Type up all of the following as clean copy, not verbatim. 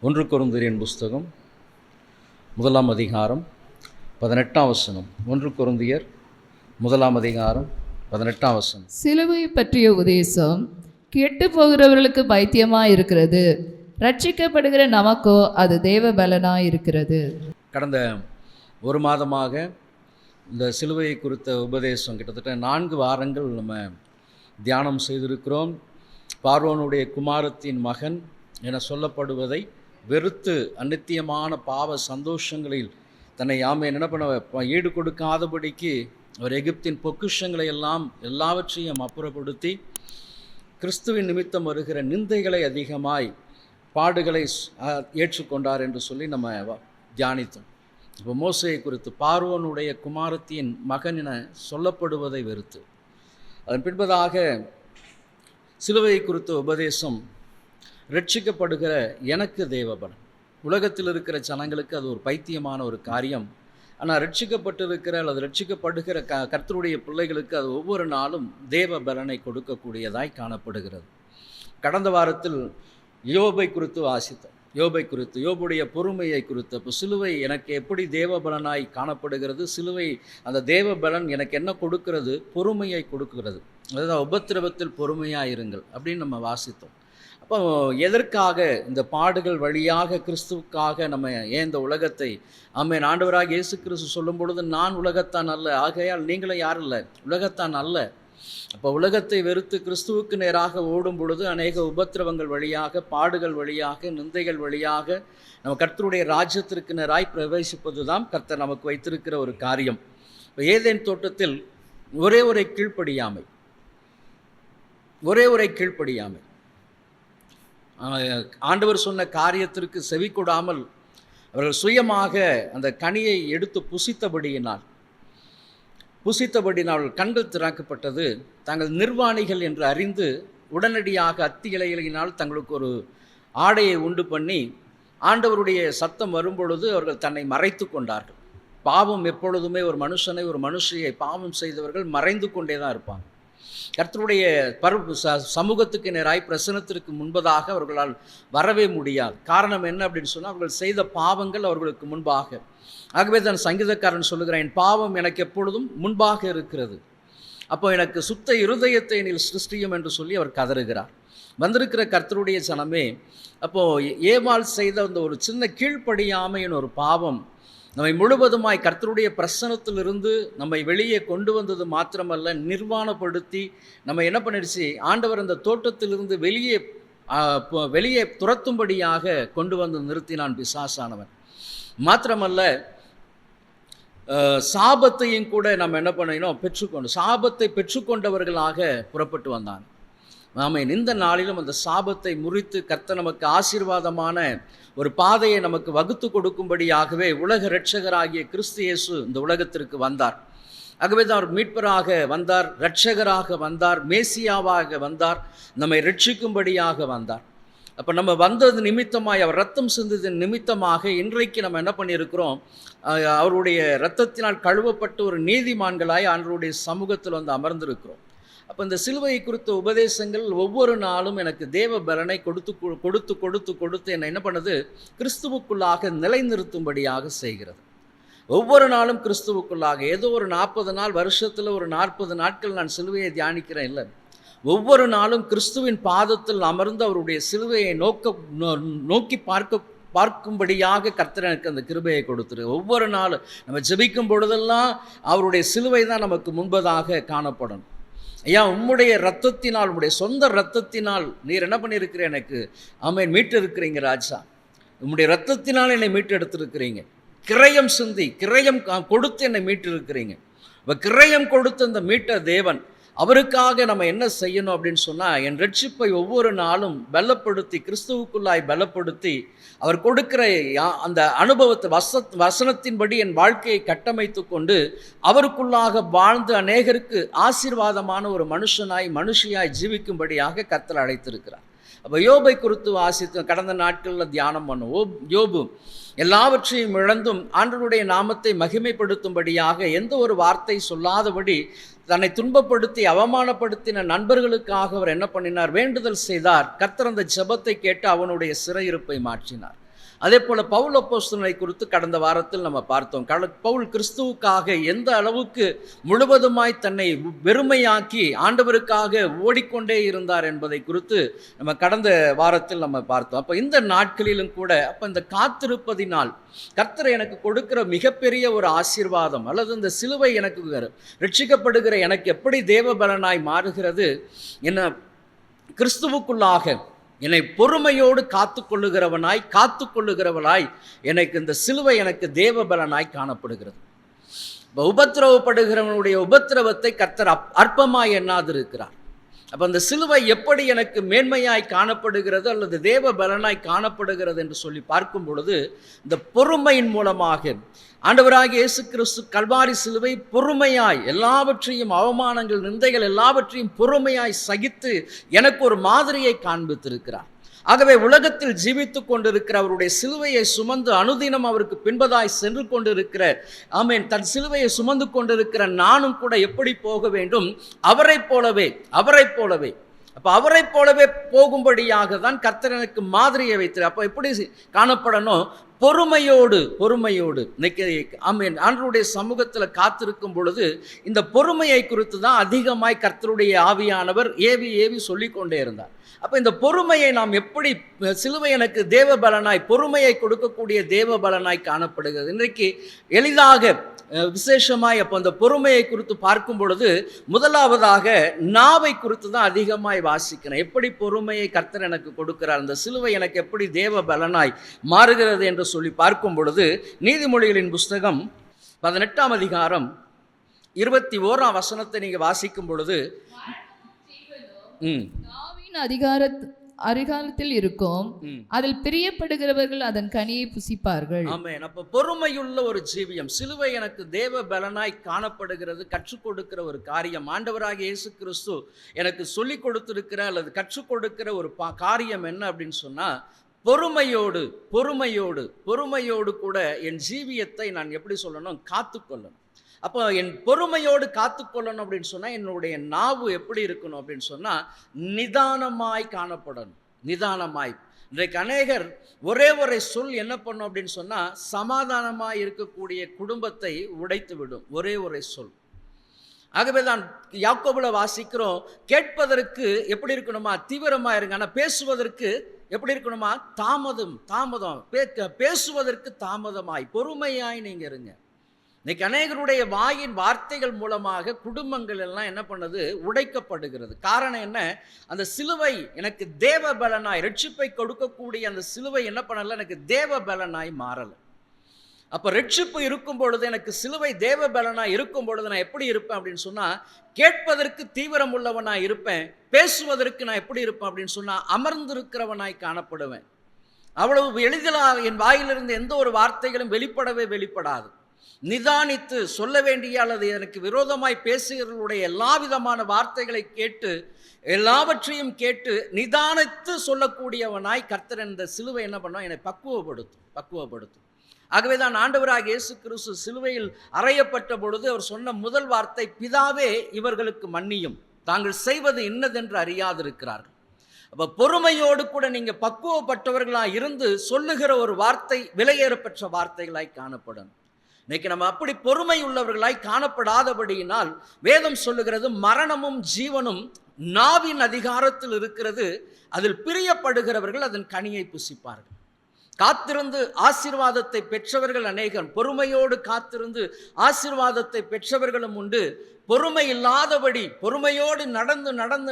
ஒன்று கொரிந்தியரின் புஸ்தகம் 1 அதிகாரம் 18 வசனம். 1 கொரிந்தியர் 1 அதிகாரம் 18 வசனம். சிலுவை பற்றிய உபதேசம் கெட்டு போகிறவர்களுக்கு பைத்தியமாய் இருக்கிறது, ரட்சிக்கப்படுகிற நமக்கோ அது தேவ பலனாய் இருக்கிறது. கடந்த ஒரு மாதமாக இந்த சிலுவையை குறித்த உபதேசம் கிட்டத்தட்ட 4 வாரங்கள் நம்ம தியானம் செய்திருக்கிறோம். பார்வோனுடைய குமாரத்தின் மகன் என சொல்லப்படுவதை வெறுத்து அநித்தியமான பாவ சந்தோஷங்களில் தன்னை என்ன பண்ண ஈடு கொடுக்காதபடிக்கு அவர் எகிப்தின் பொக்கிஷங்களை எல்லாவற்றையும் அப்புறப்படுத்தி கிறிஸ்துவின் நிமித்தம் வருகிற நிந்தைகளை அதிகமாய் பாடுகளை ஏற்றுக்கொண்டார் என்று சொல்லி நம்ம தியானித்தோம். இப்போ மோசேயை குறித்து பார்வோனுடைய குமாரத்தின் மகன் என சொல்லப்படுவதை வெறுத்து, அதன் பின்பதாக சிலுவையை குறித்த உபதேசம் ரட்சிக்கப்படுகிற எனக்கு தேவபலன். உலகத்தில் இருக்கிற ஜனங்களுக்கு அது ஒரு பைத்தியமான ஒரு காரியம். ஆனால் ரட்சிக்கப்பட்டிருக்கிற அல்லது ரட்சிக்கப்படுகிற கர்த்தருடைய பிள்ளைகளுக்கு அது ஒவ்வொரு நாளும் தேவ பலனை கொடுக்கக்கூடியதாய் காணப்படுகிறது. கடந்த வாரத்தில் யோபை குறித்து வாசித்தோம். யோபுடைய பொறுமையை குறித்து. இப்போ சிலுவை எனக்கு எப்படி தேவபலனாய் காணப்படுகிறது, சிலுவை அந்த தேவபலன் எனக்கு என்ன கொடுக்கிறது, பொறுமையை கொடுக்கிறது. அதாவது உபத்திரவத்தில் பொறுமையாக இருங்கள் அப்படின்னு நம்ம வாசித்தோம். அப்போ எதற்காக இந்த பாடுகள் வழியாக கிறிஸ்துவுக்காக நம்ம ஏன் இந்த உலகத்தை ஆண்டவராக இயேசு கிறிஸ்து சொல்லும் பொழுது நான் உலகத்தான் அல்ல, ஆகையால் நீங்களும் யாரும் இல்லை, உலகத்தான் அல்ல. அப்போ உலகத்தை வெறுத்து கிறிஸ்துவுக்கு நேராக ஓடும் பொழுது அநேக உபத்திரவங்கள் வழியாக, பாடுகள் வழியாக, நிந்தைகள் வழியாக நம்ம கர்த்தருடைய ராஜ்யத்திற்கு நேராய் பிரவேசிப்பது தான் கர்த்தர் நமக்கு வைத்திருக்கிற ஒரு காரியம். இப்போ ஏதேன் தோட்டத்தில் ஒரே ஒரு கீழ்ப்படியாமை ஆண்டவர் சொன்ன காரியத்திற்கு செவி கொடாமல் அவர்கள் சுயமாக அந்த கனியை எடுத்து புசித்தபடியினால் கண்கள் திறக்கப்பட்டது. தாங்கள் நிர்வாணிகள் என்று அறிந்து உடனடியாக அத்தி இலைகளினால் தங்களுக்கு ஒரு ஆடையை உண்டு பண்ணி ஆண்டவருடைய சத்தம் வரும்பொழுது அவர்கள் தன்னை மறைத்து கொண்டார்கள். பாவம் எப்பொழுதுமே ஒரு மனுஷியை பாவம் செய்தவர்கள் மறைந்து கொண்டே தான் இருப்பாங்க. கர்த்தருடைய சமூகத்துக்கு நேராய் பிரசனத்திற்கு முன்பதாக அவர்களால் வரவே முடியாது. காரணம் என்ன அப்படின்னு சொன்னால், அவர்கள் செய்த பாவங்கள் அவர்களுக்கு முன்பாக. ஆகவே தான் சங்கீதக்காரன் சொல்லுகிறான், என் பாவம் எனக்கு எப்பொழுதும் முன்பாக இருக்கிறது, அப்போ எனக்கு சுத்த இருதயத்தை நீ சிருஷ்டியும் என்று சொல்லி அவர் கதறுகிறார். வந்திருக்கிற கர்த்தருடைய ஜனமே, அப்போது ஏவாள் செய்த அந்த ஒரு சின்ன கீழ்ப்படியாமையின் ஒரு பாவம் நம்மை முழுவதுமாய் கர்த்தருடைய பிரசனத்திலிருந்து நம்மை வெளியே கொண்டு வந்தது மாத்திரமல்ல, நிர்வாணப்படுத்தி நம்ம என்ன பண்ணிடுச்சு, ஆண்டவர் அந்த தோட்டத்திலிருந்து வெளியே துரத்தும்படியாக கொண்டு வந்து நிறுத்தினான் பிசாசானவன். மாத்திரமல்ல, சாபத்தையும் கூட நம்ம என்ன பண்ணினோம், சாபத்தை பெற்றுக்கொண்டவர்களாக புறப்பட்டு வந்தான். ஆமென். இந்த நாளிலும் அந்த சாபத்தை முறித்து கர்த்தர் நமக்கு ஆசீர்வாதமான ஒரு பாதையை நமக்கு வகுத்து கொடுக்கும்படியாகவே உலக இரட்சகராகிய கிறிஸ்து இயேசு இந்த உலகத்திற்கு வந்தார். ஆகவே தான் அவர் மீட்பராக வந்தார், இரட்சகராக வந்தார், மேசியாவாக வந்தார், நம்மை ரட்சிக்கும்படியாக வந்தார். அப்போ நம்ம வந்தது நிமித்தமாய், அவர் ரத்தம் சிந்ததின் நிமித்தமாக இன்றைக்கு நம்ம என்ன பண்ணியிருக்கிறோம், அவருடைய இரத்தத்தினால் கழுவப்பட்டு ஒரு நீதிமான்களாய் ஆண்டவருடைய சமூகத்தில் வந்து அமர்ந்திருக்கிறோம். அப்போ இந்த சிலுவையை குறித்த உபதேசங்கள் ஒவ்வொரு நாளும் எனக்கு தேவ பலனை கொடுத்து என்னை என்ன பண்ணுது, கிறிஸ்துவுக்குள்ளாக நிலைநிறுத்தும்படியாக செய்கிறது. ஒவ்வொரு நாளும் கிறிஸ்துவுக்குள்ளாக, ஏதோ ஒரு 40 நாள், வருஷத்தில் ஒரு 40 நாட்கள் நான் சிலுவையை தியானிக்கிறேன் இல்லை, ஒவ்வொரு நாளும் கிறிஸ்துவின் பாதத்தில் அமர்ந்து அவருடைய சிலுவையை நோக்கி பார்க்கும்படியாக கர்த்தர் எனக்கு அந்த கிருபையை கொடுத்துரு. ஒவ்வொரு நாளும் நம்ம ஜெபிக்கும் பொழுதெல்லாம் அவருடைய சிலுவை தான் நமக்கு முன்பதாக காணப்படும். ஐயா, உம்முடைய ரத்தத்தினால், உம்முடைய சொந்த ரத்தத்தினால் நீர் என்ன பண்ணியிருக்கிற, எனக்கு மீட்டு இருக்கிறீங்க ராஜா, உம்முடைய ரத்தத்தினால் என்னை மீட்டு எடுத்திருக்கிறீங்க. கிரயம் சிந்தி, கிரயம் கொடுத்து என்னை மீட்டு இருக்கிறீங்க. இப்போ கிரயம் கொடுத்து அந்த மீட்ட தேவன், அவருக்காக நம்ம என்ன செய்யணும் அப்படின்னு சொன்னால், என் ரட்சிப்பை ஒவ்வொரு நாளும் பலப்படுத்தி, கிறிஸ்துவுக்குள்ளாய் பலப்படுத்தி, அவர் கொடுக்கிற அந்த அனுபவத்தை வசனத்தின்படி என் வாழ்க்கையை கட்டமைத்து கொண்டு அவருக்குள்ளாக வாழ்ந்து அநேகருக்கு ஆசீர்வாதமான ஒரு மனுஷியாய் ஜீவிக்கும்படியாக கர்த்தர் அழைத்திருக்கிறார். அப்போ யோபை குறித்து வாசித்து கடந்த நாட்களில் தியானம் பண்ணுவோம். யோபு எல்லாவற்றையும் இழந்தும் ஆண்டவருடைய நாமத்தை மகிமைப்படுத்தும்படியாக எந்த ஒரு வார்த்தை சொல்லாதபடி தன்னை துன்பப்படுத்தி அவமானப்படுத்தின நண்பர்களுக்காக அவர் என்ன பண்ணினார், வேண்டுதல் செய்தார். கர்த்தர் அந்த ஜெபத்தை கேட்டு அவனுடைய சிறையிருப்பை மாற்றினார். அதே போல் பவுல் அப்போஸ்தலனை குறித்து கடந்த வாரத்தில் நம்ம பார்த்தோம். பவுல் கிறிஸ்துவுக்காக எந்த அளவுக்கு முழுவதுமாய் தன்னை வெறுமையாக்கி ஆண்டவருக்காக ஓடிக்கொண்டே இருந்தார் என்பதை குறித்து நம்ம கடந்த வாரத்தில் நம்ம பார்த்தோம். அப்போ இந்த நாட்களிலும் கூட அப்போ இந்த காத்திருப்பதினால் கர்த்தர் எனக்கு கொடுக்கிற மிகப்பெரிய ஒரு ஆசீர்வாதம், அல்லது இந்த சிலுவை எனக்கு ரட்சிக்கப்படுகிற எனக்கு எப்படி தேவ பலனாய் மாறுகிறது, என்ன கிறிஸ்துவுக்குள்ளாக என்னை பொறுமையோடு காத்துக்கொள்ளுகிறவனாய் எனக்கு இந்த சிலுவை எனக்கு தேவ பலனாய் காணப்படுகிறது. இப்போ உபத்திரவப்படுகிறவனுடைய உபத்திரவத்தை கர்த்தர் அற்பமாய் எண்ணாதிருக்கிறார். அப்போ அந்த சிலுவை எப்படி எனக்கு மேன்மையாய் காணப்படுகிறது அல்லது தேவ பலனாய் காணப்படுகிறது என்று சொல்லி பார்க்கும் பொழுது, இந்த பொறுமையின் மூலமாக ஆண்டவராகிய இயேசு கிறிஸ்து கல்வாரி சிலுவை பொறுமையாய் எல்லாவற்றையும், அவமானங்கள், நிந்தைகள் எல்லாவற்றையும் பொறுமையாய் சகித்து எனக்கு ஒரு மாதிரியை காண்பித்திருக்கிறார். ஆகவே உலகத்தில் ஜீவித்து கொண்டிருக்கிற அவருடைய சிலுவையை சுமந்து அனுதினம் அவருக்கு பின்பதாய் சென்று கொண்டிருக்கிற, ஆமென், தன் சிலுவையை சுமந்து கொண்டிருக்கிற நானும் கூட எப்படி போக வேண்டும்? அவரைப் போலவே. அப்போ அவரைப் போலவே போகும்படியாக தான் கர்த்தர் எனக்கு மாதிரியை வைத்து, அப்போ எப்படி காணப்படணும்? பொறுமையோடு. இன்னைக்கு ஆமென், ஆண்டவருடைய சமூகத்தில் காத்திருக்கும் பொழுது இந்த பொறுமையை குறித்து தான் அதிகமாய் கர்த்தருடைய ஆவியானவர் ஏவி சொல்லிக்கொண்டே இருந்தார். அப்போ இந்த பொறுமையை நாம் எப்படி, சிலுவை எனக்கு தேவ பலனாய், பொறுமையை கொடுக்கக்கூடிய தேவ பலனாய் காணப்படுகிறது. இன்றைக்கு எளிதாக விசேஷமாய் அப்போ அந்த பொறுமையை குறித்து பார்க்கும் பொழுது முதலாவதாக நாவை குறித்து தான் அதிகமாய் வாசிக்கிறேன். எப்படி பொறுமையை கர்த்தர் எனக்கு கொடுக்கிறார், அந்த சிலுவை எனக்கு எப்படி தேவ பலனாய் மாறுகிறது என்று சொல்லி பார்க்கும் பொழுது நீதிமொழிகளின் புஸ்தகம் 18ஆம் அதிகாரம் 21ஆம் வசனத்தை நீங்கள் வாசிக்கும் பொழுது அதிகாரத்தில் இருக்கும், அதில் பிரியப்படுகிறவர்கள் அதன் கனியை புசிப்பார்கள். ஆமென். அப்ப பொறுமையுள்ள ஒரு ஜீவியம், சிலுவை எனக்கு தேவ பலனாய் காணப்படுகிறது. கற்றுக் கொடுக்கிற ஒரு காரியம், ஆண்டவராகிய இயேசு கிறிஸ்து எனக்கு சொல்லிக் கொடுத்திருக்கிற அல்லது கற்றுக் கொடுக்கிற ஒரு காரியம் என்ன அப்படின்னு சொன்னா, பொறுமையோடு கூட என் ஜீவியத்தை நான் எப்படி சொல்லணும்? காத்துக்கொள்ளணும். அப்போ என் பொறுமையோடு காத்துக்கொள்ளணும் அப்படின்னு சொன்னால் என்னுடைய நாவு எப்படி இருக்கணும் அப்படின்னு சொன்னால் நிதானமாய் காணப்படணும். நிதானமாய். இன்றைக்கு அநேகர் ஒரே சொல் என்ன பண்ணும் அப்படின்னு சொன்னால் சமாதானமாய் இருக்கக்கூடிய குடும்பத்தை உடைத்து விடும். ஒரே சொல். ஆகவே தான் யாக்கோபுல வாசிக்கிறோம், கேட்பதற்கு எப்படி இருக்கணுமா? தீவிரமாக இருங்க. ஆனால் பேசுவதற்கு எப்படி இருக்கணுமா? தாமதம். பேசுவதற்கு தாமதமாய், பொறுமையாய் நீங்கள் இருங்க. இன்னைக்கு அநேகருடைய வாயின் வார்த்தைகள் மூலமாக குடும்பங்கள் எல்லாம் என்ன பண்ணுது? உடைக்கப்படுகிறது. காரணம் என்ன? அந்த சிலுவை எனக்கு தேவ பலனாய், ரட்சிப்பை கொடுக்கக்கூடிய அந்த சிலுவை என்ன பண்ணல? எனக்கு தேவ பலனாய் மாறலை. அப்போ ரட்சிப்பு இருக்கும் பொழுது, எனக்கு சிலுவை தேவ பலனாய் இருக்கும் பொழுது நான் எப்படி இருப்பேன் அப்படின்னு சொன்னால், கேட்பதற்கு தீவிரம் உள்ளவனாய் இருப்பேன். பேசுவதற்கு நான் எப்படி இருப்பேன் அப்படின்னு சொன்னால் அமர்ந்திருக்கிறவனாய் காணப்படுவேன். அவ்வளவு எளிதிலாக என் வாயிலிருந்து எந்த ஒரு வார்த்தைகளும் வெளிப்படாது. நிதானித்து சொல்ல வேண்டிய அல்லது எனக்கு விரோதமாய் பேசுகிறவர்களுடைய எல்லா விதமான வார்த்தைகளை கேட்டு எல்லாவற்றையும் கேட்டு நிதானித்து சொல்லக்கூடியவனாய் கர்த்தர் இந்த சிலுவை என்ன பண்ணோம்? என்னை பக்குவப்படுத்தும். ஆகவே தான் ஆண்டவராகிய இயேசு கிறிஸ்து சிலுவையில் அறையப்பட்ட பொழுது அவர் சொன்ன முதல் வார்த்தை, பிதாவே இவர்களுக்கு மன்னியும், தாங்கள் செய்வது இன்னதென்று அறியாதிருக்கிறார்கள். அப்போ பொறுமையோடு கூட நீங்கள் பக்குவப்பட்டவர்களாக இருந்து சொல்லுகிற ஒரு வார்த்தை விலையேறப்பெற்ற வார்த்தைகளாய் காணப்படும். இன்னைக்கு நம்ம அப்படி பொறுமை உள்ளவர்களாய் காணப்படாதபடியினால் வேதம் சொல்லுகிறது, மரணமும் ஜீவனும் நாவின் அதிகாரத்தில் இருக்கிறது, அதில் பிரியப்படுகிறவர்கள் அதன் கனியை புசிப்பார்கள். காத்திருந்து ஆசீர்வாதத்தை பெற்றவர்கள் அநேகர், பொறுமையோடு காத்திருந்து ஆசீர்வாதத்தை பெற்றவர்களும் உண்டு. பொறுமை இல்லாதபடி பொறுமையோடு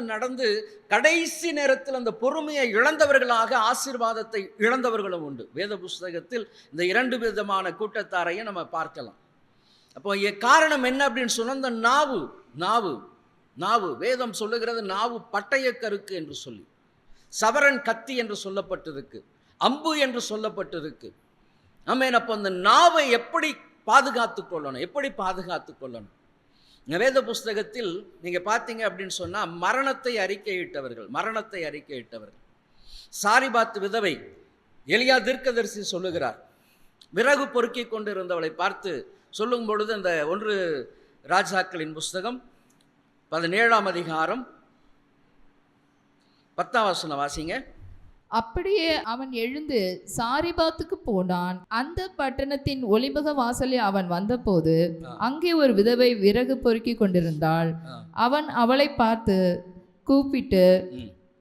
நடந்து கடைசி நேரத்தில் அந்த பொறுமையை இழந்தவர்களாக ஆசீர்வாதத்தை இழந்தவர்களும் உண்டு. வேத புஸ்தகத்தில் இந்த 2 விதமான கூட்டத்தாரையும் நம்ம பார்க்கலாம். அப்போ காரணம் என்ன அப்படின்னு சொன்னால், இந்த நாவு வேதம் சொல்லுகிறது, நாவு பட்டய கருக்கு என்று சொல்லி, சவரன் கத்தி என்று சொல்லப்பட்டிருக்கு, அம்பு என்று சொல்லப்பட்டிருக்கு. ஆமென். அப்போ அந்த நாவை எப்படி பாதுகாத்து கொள்ளணும்? வேத புஸ்தகத்தில் நீங்கள் பார்த்தீங்க அப்படின்னு சொன்னால் மரணத்தை அறிக்கையிட்டவர்கள் சாரிபாத் விதவை எலியா தீர்க்கதரிசி சொல்லுகிறார். விறகு பொறுக்கி கொண்டு இருந்தவளை பார்த்து சொல்லும் பொழுது, அந்த 1 ராஜாக்களின் புஸ்தகம் 17ஆம் அதிகாரம் 10ஆம் வசனம் வாசிங்க. அப்படியே அவன் எழுந்து சாரிபாத்துக்கு போனான். அந்த பட்டணத்தின் ஒலிமுக வாசலில் அவன் வந்தபோது அங்கே ஒரு விதவை விறகு பொறுக்கி கொண்டிருந்தாள். அவன் அவளை பார்த்து கூப்பிட்டு,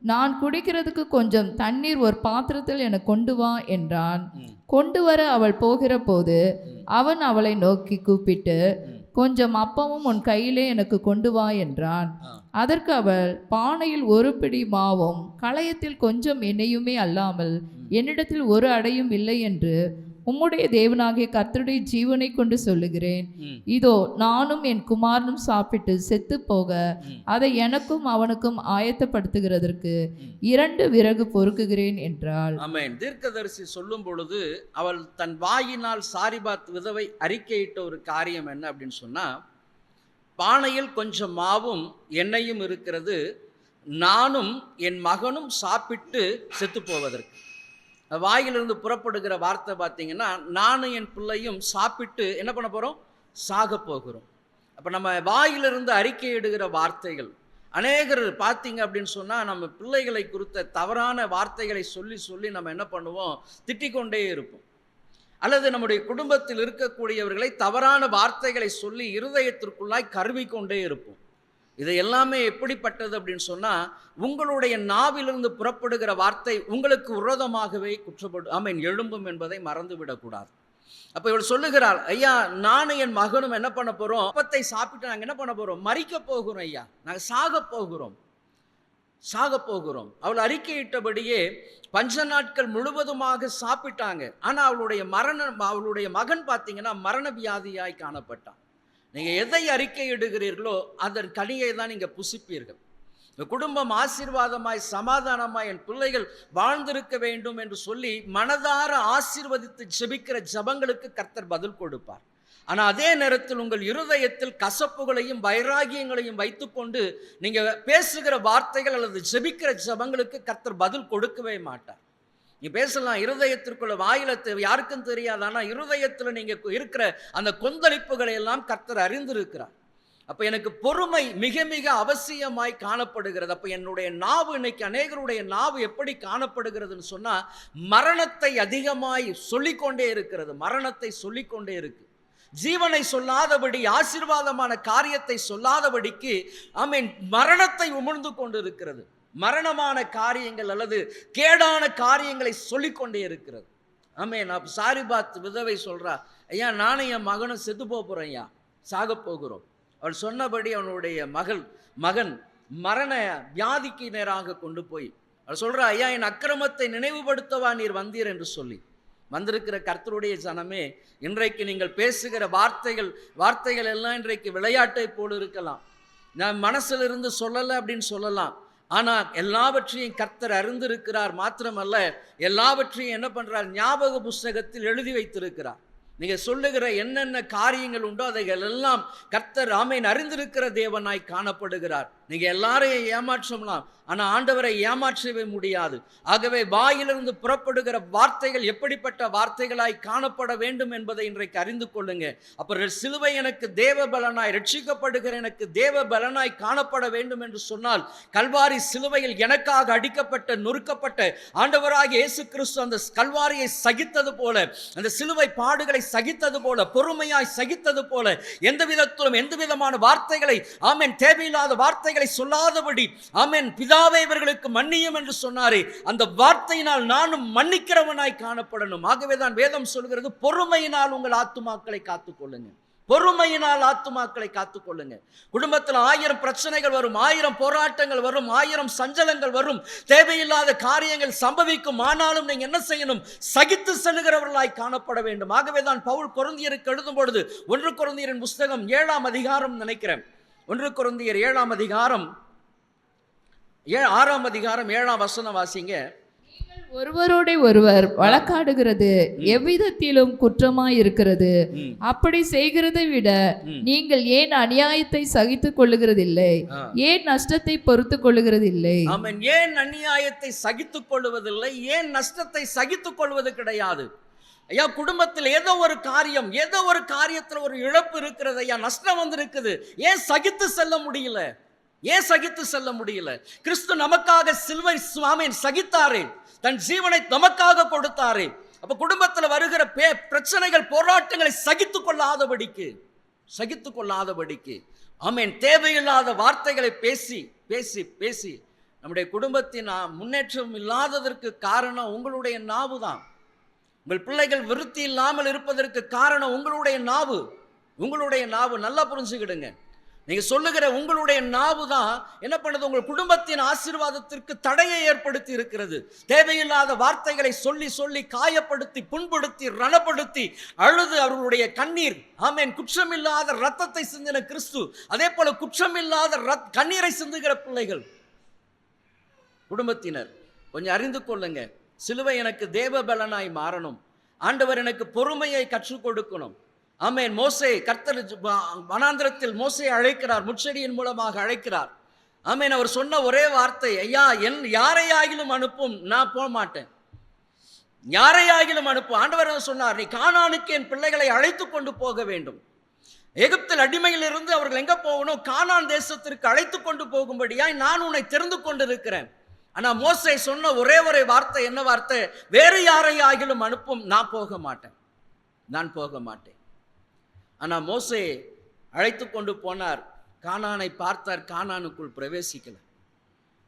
நான் குடிக்கிறதுக்கு கொஞ்சம் தண்ணீர் ஒரு பாத்திரத்தில் எனக்கு கொண்டு வா என்றான். கொண்டு வர அவள் போகிற போது அவன் அவளை நோக்கி கூப்பிட்டு, கொஞ்சம் அப்பமும் உன் கையிலே எனக்கு கொண்டு வா என்றான். அதற்கு அவள், பானையில் ஒரு பிடி மாவும் களையத்தில் கொஞ்சம் எண்ணெயுமே அல்லாமல் என்னிடத்தில் ஒரு அடையும் இல்லை என்று உம்முடைய தேவனாகிய கர்த்தருடைய ஜீவனை கொண்டு சொல்லுகிறேன். இதோ நானும் என் குமாரனும் சாப்பிட்டு செத்து போக அதை எனக்கும் அவனுக்கும் ஆயத்தப்படுத்துகிறதற்கு 2 விறகு பொறுக்குகிறேன் என்றாள். ஆமென். தீர்க்கதரிசி சொல்லும் பொழுது அவள் தன் வாயினால் சாரிபாத் விதவை அறிக்கையிட்ட ஒரு காரியம் என்ன அப்படின்னு சொன்னா, பானையில் கொஞ்சம் மாவும் எண்ணெயும் இருக்கிறது, நானும் என் மகனும் சாப்பிட்டு செத்து போவதற்கு. வாயிலிருந்து புறப்படுகிற வார்த்தை பார்த்தீங்கன்னா, நானும் என் பிள்ளையும் சாப்பிட்டு என்ன பண்ண போகிறோம்? சாக போகிறோம். அப்போ நம்ம வாயிலிருந்து அறிக்கையிடுகிற வார்த்தைகள் அநேகர் பார்த்தீங்க அப்படின்னு சொன்னால், நம்ம பிள்ளைகளை குறித்த தவறான வார்த்தைகளை சொல்லி சொல்லி நம்ம என்ன பண்ணுவோம்? திட்டிக்கொண்டே இருப்போம். அல்லது நம்முடைய குடும்பத்தில் இருக்கக்கூடியவர்களை தவறான வார்த்தைகளை சொல்லி இருதயத்திற்குள்ளாய் கருவிக்கொண்டே இருப்போம். இது எல்லாமே எப்படிப்பட்டது அப்படின்னு சொன்னால், உங்களுடைய நாவிலிருந்து புறப்படுகிற வார்த்தை உங்களுக்கு விரோதமாகவே எழும்பும் என்பதை மறந்துவிடக்கூடாது. அப்போ இவள் சொல்லுகிறாள், ஐயா நானும் என் மகனும் என்ன பண்ண போகிறோம்? அப்பத்தை சாப்பிட்டு நாங்கள் என்ன பண்ண போகிறோம்? மரிக்க போகிறோம் ஐயா, நாங்கள் சாக போகிறோம். அவள் அறிக்கையிட்டபடியே பஞ்ச நாட்கள் முழுவதுமாக சாப்பிட்டாங்க. ஆனால் அவளுடைய மகன் பார்த்தீங்கன்னா மரண வியாதியாய் காணப்பட்டான். நீங்கள் எதை அறிக்கையிடுகிறீர்களோ அதன் கனியை தான் நீங்கள் புசிப்பீர்கள். இந்த குடும்பம் ஆசீர்வாதமாய் சமாதானமாய் என் பிள்ளைகள் வாழ்ந்திருக்க வேண்டும் என்று சொல்லி மனதார ஆசீர்வதித்து ஜெபிக்கிற ஜபங்களுக்கு கர்த்தர் பதில் கொடுப்பார். ஆனால் அதே நேரத்தில் உங்கள் இருதயத்தில் கசப்புகளையும் வைராகியங்களையும் வைத்துக்கொண்டு நீங்கள் பேசுகிற வார்த்தைகள் அல்லது ஜெபிக்கிற ஜபங்களுக்கு கர்த்தர் பதில் கொடுக்கவே மாட்டார். நீ பேசலாம், இருதயத்திற்குள்ள வாயில யாருக்கும் தெரியாது, ஆனால் இருதயத்தில் நீங்கள் இருக்கிற அந்த கொந்தளிப்புகளை எல்லாம் கர்த்தர் அறிந்திருக்கிறார். அப்போ எனக்கு பொறுமை மிக மிக அவசியமாய் காணப்படுகிறது. அப்போ என்னுடைய நாவு, இன்னைக்கு அநேகருடைய நாவு எப்படி காணப்படுகிறதுன்னு சொன்னால், மரணத்தை அதிகமாய் சொல்லிக்கொண்டே இருக்கிறது. மரணத்தை சொல்லிக்கொண்டே இருக்கு. ஜீவனை சொல்லாதபடி, ஆசீர்வாதமான காரியத்தை சொல்லாதபடிக்கு மரணத்தை உமிழ்ந்து கொண்டு இருக்கிறது. மரணமான காரியங்கள் அல்லது கேடான காரியங்களை சொல்லிக்கொண்டே இருக்கிறது. நான் சாரிபாத் விதவை சொல்றா, ஐயா நானும் என் மகனும் செத்து போகிறோம் ஐயா, சாக போகிறோம். அவள் சொன்னபடி அவனுடைய மகன் மரண வியாதிக்கு நேராக கொண்டு போய் அவள் சொல்றா, ஐயா என் அக்கிரமத்தை நினைவுபடுத்தவா நீர் வந்தீர் என்று சொல்லி. வந்திருக்கிற கர்த்தருடைய ஜனமே, இன்றைக்கு நீங்கள் பேசுகிற வார்த்தைகள் எல்லாம் இன்றைக்கு விளையாட்டை போல இருக்கலாம். நான் மனசில் இருந்து சொல்லலை அப்படின்னு சொல்லலாம். ஆனால் எல்லாவற்றையும் கர்த்தர் அறிந்திருக்கிறார். மாத்திரமல்ல, எல்லாவற்றையும் என்ன பண்ணுறார்? ஞாபக புஸ்தகத்தில் எழுதி வைத்திருக்கிறார். நீங்கள் சொல்லுகிற என்னென்ன காரியங்கள் உண்டோ அதைகள் எல்லாம் கர்த்தர் அறிந்திருக்கிற தேவனாய் காணப்படுகிறார். நீங்கள் எல்லாரையும் ஏமாற்றலாம், ஆனால் ஆண்டவரை ஏமாற்றவே முடியாது. ஆகவே வாயிலிருந்து புறப்படுகிற வார்த்தைகள் எப்படிப்பட்ட வார்த்தைகளாய் காணப்பட வேண்டும் என்பதை இன்றைக்கு அறிந்து கொள்ளுங்க. அப்புறம் சிலுவை எனக்கு தேவ பலனாய், ரட்சிக்கப்படுகிற எனக்கு தேவ பலனாய் காணப்பட வேண்டும் என்று சொன்னால், கல்வாரி சிலுவையில் எனக்காக அடிக்கப்பட்ட நொறுக்கப்பட்ட ஆண்டவராகிய இயேசு கிறிஸ்து அந்த கல்வாரியை சகித்தது போல, அந்த சிலுவை பாடுகளை சகித்தது போல, பொறுமையாய் சகித்தது போல, எந்த விதத்திலும் எந்த விதமான வார்த்தைகளை தேவையில்லாத வார்த்தைகளை சொல்லாதபடி பிதாவே இவர்களுக்கு மன்னியும் என்று சொன்னாரே, அந்த வார்த்தையினால் நானும் மன்னிக்கிறவனாய் காணப்படணும். ஆகவேதான் வேதம் சொல்கிறது, பொறுமையினால் உங்கள் ஆத்துமாக்களை காத்துக்கொள்ளுங்க. பொறுமையினால் ஆத்துமாக்களை காத்துக்கொள்ளுங்க. குடும்பத்தில் 1000 பிரச்சனைகள் வரும், 1000 போராட்டங்கள் வரும், 1000 சஞ்சலங்கள் வரும், தேவையில்லாத காரியங்கள் சம்பவிக்கும். ஆனாலும் நீங்க என்ன செய்யணும்? சகித்து செல்லுகிறவர்களாய் காணப்பட வேண்டும். ஆகவேதான் பவுல் கொரிந்தியருக்கு எழுதும் பொழுது 1 கொரிந்தியரின் புஸ்தகம் 7ஆம் அதிகாரம் நினைக்கிறேன், 1 கொரிந்தியர் 7ஆம் அதிகாரம் 6ஆம் அதிகாரம் 7ஆம் வசனம் வாசிங்க. ஒருவரோட ஒருவர் வழக்காடுகிறது எவ்விதத்திலும் குற்றமாய் இருக்கிறது. அப்படி செய்கிறதை விட நீங்கள் ஏன் அநியாயத்தை சகித்துக் கொள்ளுகிறதில்லை? ஏன் நஷ்டத்தை பொறுத்துக் கொள்ளுகிறதில்லை? ஏன் அநியாயத்தை சகித்துக் கொள்வதில்லை? ஏன் நஷ்டத்தை சகித்துக் கொள்வது கிடையாது? ஐயா, குடும்பத்தில் ஏதோ ஒரு காரியத்தில் ஒரு இழப்பு இருக்கிறது ஐயா, நஷ்டம் வந்திருக்குது, ஏன் சகித்து செல்ல முடியல? ஏன் சகித்து செல்ல முடியல? கிறிஸ்து நமக்காக சிலுவை சுவாமியின் சகித்தாரே, தன் ஜீவனை நமக்காக கொடுத்தாரே. அப்ப குடும்பத்தில் வருகிற பிரச்சனைகள், போராட்டங்களை சகித்துக் கொள்ளாதபடிக்கு ஆமென், தேவையில்லாத வார்த்தைகளை பேசி பேசி பேசி நம்முடைய குடும்பத்தின் முன்னேற்றம் இல்லாததற்கு காரணம் உங்களுடைய நாவு தான். உங்கள் பிள்ளைகள் விருத்தி இல்லாமல் இருப்பதற்கு காரணம் உங்களுடைய நாவு. நல்லா புரிஞ்சுக்கிடுங்க. நீங்க சொல்லுகிற உங்களுடைய நாவு தான் என்ன பண்ணுது? உங்கள் குடும்பத்தின் ஆசீர்வாதத்திற்கு தடையை ஏற்படுத்தி இருக்கிறது. தேவையில்லாத வார்த்தைகளை சொல்லி சொல்லி காயப்படுத்தி, புண்படுத்தி, ரணப்படுத்தி, அழுது அவர்களுடைய கண்ணீர், ஆமென், குற்றமில்லாத ரத்தத்தை சிந்தின கிறிஸ்து, அதே போல குற்றமில்லாத கண்ணீரை சிந்துகிற பிள்ளைகள். குடும்பத்தினர் கொஞ்சம் அறிந்து கொள்ளுங்க. சிலுவை எனக்கு தேவ பலனாய் மாறணும். ஆண்டவர் எனக்கு பொறுமையை கற்றுக் கொடுக்கணும். ஆமென். மோசே, கர்த்தர் வனாந்திரத்தில் மோசே அழைக்கிறார், முட்செடியின் மூலமாக அழைக்கிறார். ஆமென். அவர் சொன்ன ஒரே வார்த்தை, ஐயா, யாரையாகிலும் அனுப்பும், நான் போக மாட்டேன். யாரையாகிலும் அனுப்பும். ஆண்டவர் சொன்னார், நீ கானானுக்கு என் பிள்ளைகளை அழைத்து கொண்டு போக வேண்டும். எகிப்தில் அடிமையில் இருந்து அவர்கள் எங்க போகணும்? கானான் தேசத்திற்கு அழைத்து கொண்டு போகும்படியாய் நான் உன்னை தெரிந்து கொண்டிருக்கிறேன். ஆனா மோசே சொன்ன ஒரே வார்த்தை என்ன வார்த்தை? வேறு யாரையாகிலும் அனுப்பும், நான் போக மாட்டேன். ஆனா மோசே அழைத்து கொண்டு போனார். கானானை பார்த்தார், கானானுக்குள் பிரவேசிக்கல.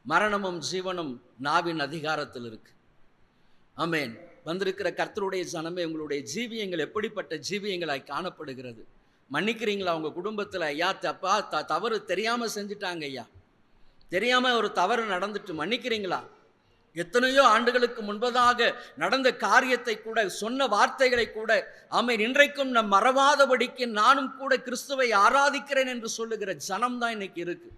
மரணமும் ஜீவனும் நாவின் அதிகாரத்தில் இருக்கு. ஆமென். வந்திருக்கிற கர்த்தருடைய ஜனமே, உங்களுடைய ஜீவியங்கள் எப்படிப்பட்ட ஜீவியங்களாய் காணப்படுகிறது? மன்னிக்கிறீங்களா? உங்க குடும்பத்தில் ஐயா தப்பா தவறு தெரியாம செஞ்சுட்டாங்க, ஐயா தெரியாம ஒரு தவறு நடந்துட்டு, மன்னிக்கிறீங்களா? எத்தனையோ ஆண்டுகளுக்கு முன்பதாக நடந்த காரியத்தை கூட, சொன்ன வார்த்தைகளை கூட, ஆமென், இன்றைக்கும் நம் மறவாதபடிக்கு நானும் கூட கிறிஸ்துவை ஆராதிக்கிறேன் என்று சொல்லுகிற ஜனம் தான் இன்னைக்கு இருக்கு.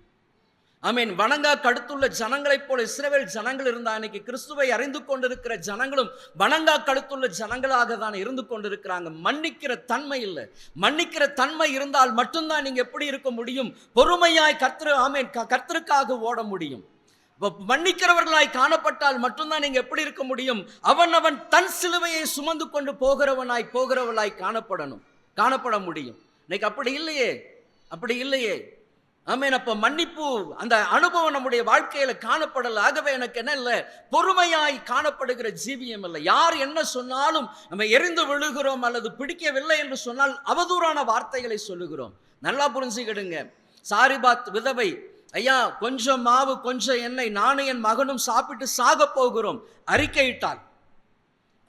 ஆமென். வணங்கா கழுத்துள்ள ஜனங்களைப் போல இஸ்ரவேல் ஜனங்கள் இருந்தா, இன்னைக்கு கிறிஸ்துவை அறிந்து கொண்டிருக்கிற ஜனங்களும் வணங்கா கழுத்துள்ள ஜனங்களாக தான் இருந்து கொண்டிருக்கிறாங்க. மன்னிக்கிற தன்மை இல்லை. மன்னிக்கிற தன்மை இருந்தால் மட்டும்தான் நீங்க எப்படி இருக்க முடியும்? பொறுமையாய் கர்த்தருக்காக ஓட முடியும். மன்னிக்கிறவர்களாய் காணப்பட்டால் மட்டும்தான் நீங்க எப்படி இருக்க முடியும்? அவன் தன் சிலுவையை சுமந்து கொண்டு போகிறவளாய் காணப்பட முடியும். இன்னைக்கு அப்படி இல்லையே. ஆமென். அப்ப மன்னிப்பு, அந்த அனுபவம் நம்முடைய வாழ்க்கையில காணப்படல. ஆகவே எனக்கு என்ன இல்லை? பொறுமையாய் காணப்படுகிற ஜீவியம் இல்லை. யார் என்ன சொன்னாலும் நம்ம எரிந்து விழுகிறோம், அல்லது பிடிக்கவில்லை என்று சொன்னால் அவதூறான வார்த்தைகளை சொல்லுகிறோம். நல்லா புரிஞ்சுக்கிடுங்க. சாரிபாத் விதவை, ஐயா, கொஞ்சம் மாவு கொஞ்சம் எண்ணெய், நானும் என் மகனும் சாப்பிட்டு சாக போகிறோம், அறிக்கையிட்டாள்.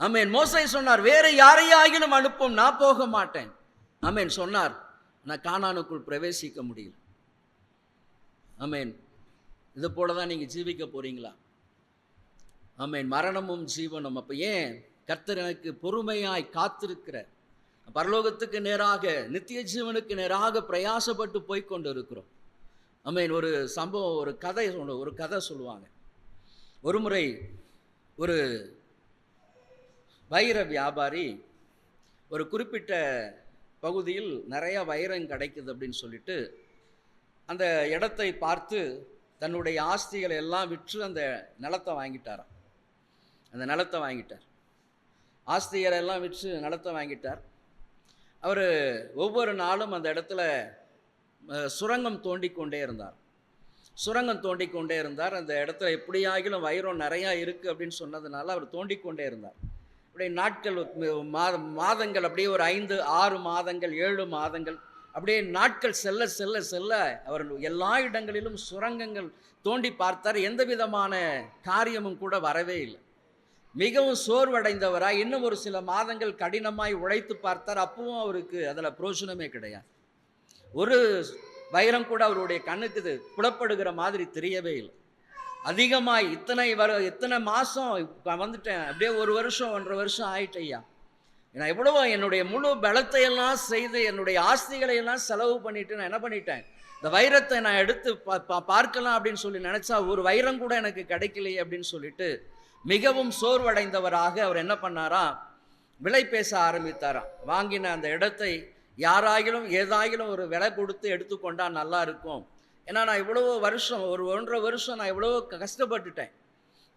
ஆமென். மோசே சொன்னார், வேற யாரையாகிலும் அனுப்பும், நான் போக மாட்டேன். ஆமென் சொன்னார். நான் கானானுக்குள் பிரவேசிக்க முடியல. ஆமென். இது போலதான் நீங்க ஜீவிக்க போறீங்களா? ஆமென். மரணமும் ஜீவனும். அப்ப ஏன் கர்த்தர் எனக்கு பொறுமையாய் காத்திருக்கிற, பரலோகத்துக்கு நேராக, நித்திய ஜீவனுக்கு நேராக பிரயாசப்பட்டு போய்கொண்டு இருக்கிறோம். ஆமென். ஒரு சம்பவம், ஒரு கதை சொல்லுவாங்க. ஒரு முறை ஒரு வைர வியாபாரி ஒரு குறிப்பிட்ட பகுதியில் நிறைய வைரம் கிடைக்குது அப்படின்னு சொல்லிட்டு அந்த இடத்தை பார்த்து தன்னுடைய ஆஸ்திகளை எல்லாம் விற்று அந்த நிலத்தை வாங்கிட்டார். ஆஸ்திகளை எல்லாம் விற்று நிலத்தை வாங்கிட்டார். அவர் ஒவ்வொரு நாளும் அந்த இடத்துல சுரங்கம் தோண்டிக்கொண்டே இருந்தார். அந்த இடத்துல எப்படியாகிலும் வைரம் நிறையா இருக்குது அப்படின்னு சொன்னதுனால அவர் தோண்டிக்கொண்டே இருந்தார். அப்படியே நாட்கள், மாதங்கள், அப்படியே ஒரு 5-6 மாதங்கள், 7 மாதங்கள், அப்படியே நாட்கள் செல்ல செல்ல செல்ல அவர் எல்லா இடங்களிலும் சுரங்கங்கள் தோண்டி பார்த்தார். எந்த விதமான காரியமும் கூட வரவே இல்லை. மிகவும் சோர்வடைந்தவராய் இன்னும் ஒரு சில மாதங்கள் கடினமாய் உழைத்து பார்த்தார். அப்பவும் அவருக்கு அதில் பிரயோஜனமே கிடையாது. ஒரு வைரம் கூட அவருடைய கண்ணுக்கு புலப்படுகிற மாதிரி தெரியவே இல்லை. அதிகமாய் இத்தனை மாதம் வந்துட்டேன், அப்படியே 1 வருஷம் 1.5 வருஷம் ஆயிட்டையா. நான் எவ்வளவோ என்னுடைய முழு பலத்தை எல்லாம் செய்து என்னுடைய ஆஸ்திகளை எல்லாம் செலவு பண்ணிட்டு நான் என்ன பண்ணிட்டேன், இந்த வைரத்தை நான் எடுத்து பார்க்கலாம் அப்படின்னு சொல்லி நினைச்சா ஒரு வைரம் கூட எனக்கு கிடைக்கலையே அப்படின்னு சொல்லிட்டு மிகவும் சோர்வடைந்தவராக அவர் என்ன பண்ணாரா, விலை பேச ஆரம்பித்தாராம். வாங்கின அந்த இடத்தை யாராகிலும் ஏதாகிலும் ஒரு விலை கொடுத்து எடுத்துக்கொண்டா நல்லா இருக்கும். ஏன்னா நான் இவ்வளவோ வருஷம், ஒரு 1.5 வருஷம் நான் இவ்வளவோ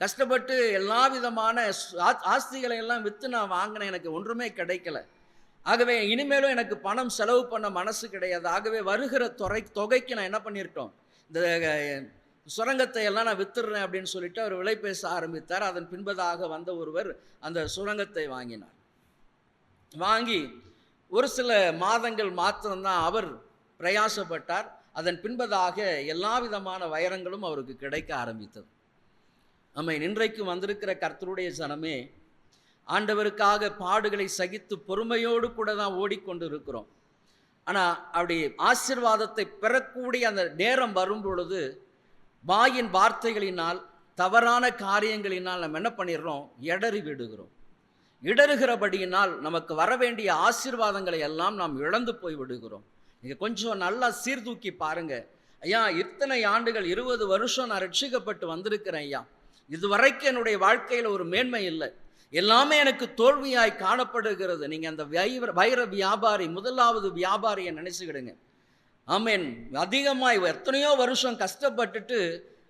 கஷ்டப்பட்டு எல்லா விதமான ஆஸ்திகளை எல்லாம் விற்று நான் வாங்கினேன், எனக்கு ஒன்றுமே கிடைக்கல. ஆகவே இனிமேலும் எனக்கு பணம் செலவு பண்ண மனசு கிடையாது. ஆகவே வருகிற தொகைக்கு நான் என்ன பண்ணியிருக்கோம், இந்த சுரங்கத்தை எல்லாம் நான் வித்துடுறேன் அப்படின்னு சொல்லிட்டு அவர் விலை பேச ஆரம்பித்தார். அதன் பின்பதாக வந்த ஒருவர் அந்த சுரங்கத்தை வாங்கினார். வாங்கி ஒரு சில மாதங்கள் மாத்திரம்தான் அவர் பிரயாசப்பட்டார். அதன் பின்பதாக எல்லா விதமான வைரங்களும் அவருக்கு கிடைக்க ஆரம்பித்தது. நம்ம இன்றைக்கு வந்திருக்கிற கர்த்தருடைய ஜனமே, ஆண்டவருக்காக பாடுகளை சகித்து பொறுமையோடு கூட தான் ஓடிக்கொண்டு இருக்கிறோம். ஆனால் அப்படி ஆசீர்வாதத்தை பெறக்கூடிய அந்த நேரம் வரும் பொழுது வாயின் வார்த்தைகளினால், தவறான காரியங்களினால் நம்ம என்ன பண்ணிடுறோம்? இடறி விடுகிறோம். இடறுகிறபடியினால் நமக்கு வர வேண்டிய ஆசீர்வாதங்களை எல்லாம் நாம் இழந்து போய் விடுகிறோம். நீங்கள் கொஞ்சம் நல்லா சீர்தூக்கி பாருங்க. ஐயா, இத்தனை ஆண்டுகள் 20 வருஷம் நான் ரட்சிக்கப்பட்டு வந்திருக்கிறேன் ஐயா, இதுவரைக்கும் என்னுடைய வாழ்க்கையில் ஒரு மேன்மை இல்லை, எல்லாமே எனக்கு தோல்வியாய் காணப்படுகிறது. நீங்கள் அந்த வைர வியாபாரி, முதலாவது வியாபாரியை நினைச்சுக்கிடுங்க. ஆமேன். அதிகமாய் எத்தனையோ வருஷம் கஷ்டப்பட்டுட்டு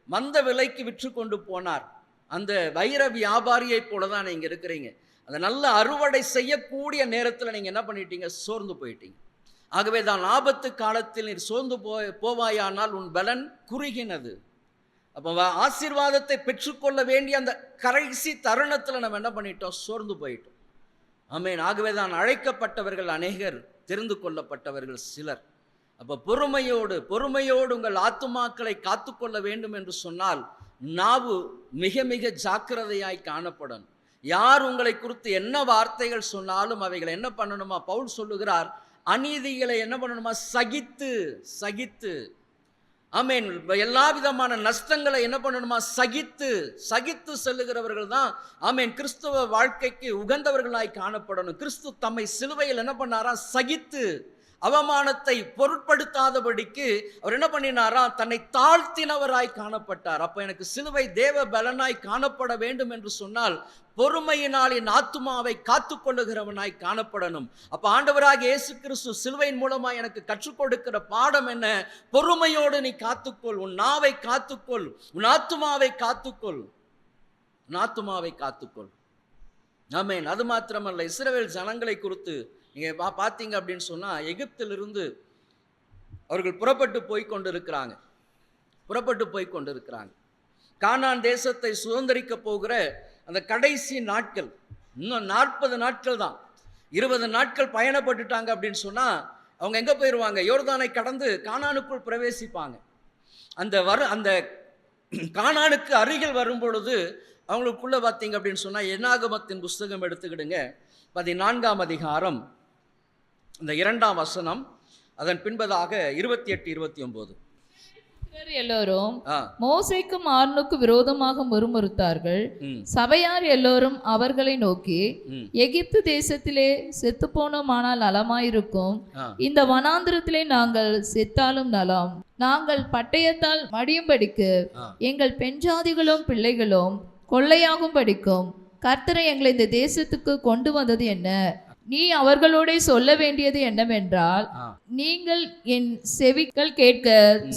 மந்த விலைக்கு விற்று கொண்டு போனார். அந்த வைர வியாபாரியை போல தான் நீங்கள் இருக்கிறீங்க. அதை நல்ல அறுவடை செய்யக்கூடிய நேரத்தில் நீங்கள் என்ன பண்ணிட்டீங்க? சோர்ந்து போயிட்டீங்க. ஆகவே தான் ஆபத்து காலத்தில் நீர் சோர்ந்து போவாயானால் உன் பலன் குறுகினது. அப்போ ஆசீர்வாதத்தை பெற்றுக்கொள்ள வேண்டிய அந்த கடைசி தருணத்தில் நம்ம என்ன பண்ணிட்டோம்? சோர்ந்து போயிட்டோம். ஆமேன். ஆகவே தான் அழைக்கப்பட்டவர்கள் அநேகர், தெரிந்து கொள்ளப்பட்டவர்கள் சிலர். அப்போ பொறுமையோடு உங்கள் ஆத்துமாக்களை காத்துக்கொள்ள வேண்டும் என்று சொன்னால் நாவு மிக மிக ஜாக்கிரதையாய் காணப்படணும். யார் உங்களை குறித்து என்ன வார்த்தைகள் சொன்னாலும் அவைகளை என்ன பண்ணணுமா? பவுல் சொல்லுகிறார், அநீதிகளை என்ன பண்ணணுமா? சகித்து ஆமேன். எல்லா விதமான நஷ்டங்களை என்ன பண்ணணுமா? சகித்து செல்லுகிறவர்கள் தான் ஆமேன் கிறிஸ்துவ வாழ்க்கைக்கு உகந்தவர்களாய் காணப்படணும். கிறிஸ்து தம்மை சிலுவையில் என்ன பண்ணாரா? சகித்து அவமானத்தை பொருட்படுத்தாதபடிக்கு அவர் என்ன பண்ணினாரா? தன்னை தாழ்த்தினவராய் காணப்பட்டார். அப்ப எனக்கு சிலுவை தேவ பலனாய் காணப்பட வேண்டும் என்று சொன்னால் பொறுமையினால் என் ஆத்துமாவை காத்துக்கொள்ளுகிறவனாய் காணப்படணும். அப்ப ஆண்டவராகிய இயேசு கிறிஸ்து சிலுவையின் மூலமாக எனக்கு கற்றுக் கொடுக்கிற பாடம் என்ன? பொறுமையோடு நீ காத்துக்கொள், உன் நாவை காத்துக்கொள், உன் ஆத்துமாவை காத்துக்கொள். ஆமென். அது மாத்திரமல்ல, இஸ்ரவேல் ஜனங்களை குறித்து நீங்கள் பார்த்தீங்க அப்படின்னு சொன்னால், எகிப்திலிருந்து அவர்கள் புறப்பட்டு போய் கொண்டிருக்கிறாங்க. கானான் தேசத்தை சுதந்திரிக்க போகிற அந்த கடைசி நாட்கள், இன்னும் 40 நாட்கள் தான். 20 நாட்கள் பயணப்பட்டுட்டாங்க அப்படின்னு சொன்னால் அவங்க எங்கே போயிடுவாங்க? யோர்தானை கடந்து கானானுக்குள் பிரவேசிப்பாங்க. அந்த கானானுக்கு அருகில் வரும் பொழுது அவங்களுக்குள்ள பார்த்தீங்க அப்படின்னு சொன்னால், என்னாகமத்தின் புஸ்தகம் எடுத்துக்கிடுங்க, 14ஆம் அதிகாரம், இந்த 2ஆம் வசனம், அதன் பின்பதாக 28, 29. எல்லோரும் மோசேக்கும் ஆரோனுக்கும் விரோதமாக முறுமுறுத்தார்கள். சபையார் எல்லோரும் அவர்களை நோக்கி, எகிப்து தேசத்திலே செத்துப்போனோமானால் நலமாயிருக்கும், இந்த வனாந்திரத்திலே நாங்கள் செத்தாலும் நலம், நாங்கள் பட்டயத்தால் மடியும்படிக்கு எங்கள் பெண்ஜாதிகளும் பிள்ளைகளும் கொள்ளையாகும் படிக்கும் கர்த்தரை எங்களை இந்த தேசத்துக்கு கொண்டு வந்தது என்ன? நீ அவர்களோட சொல்ல வேண்டியது என்னவென்றால், நீங்கள் என் செவிகள் கேட்க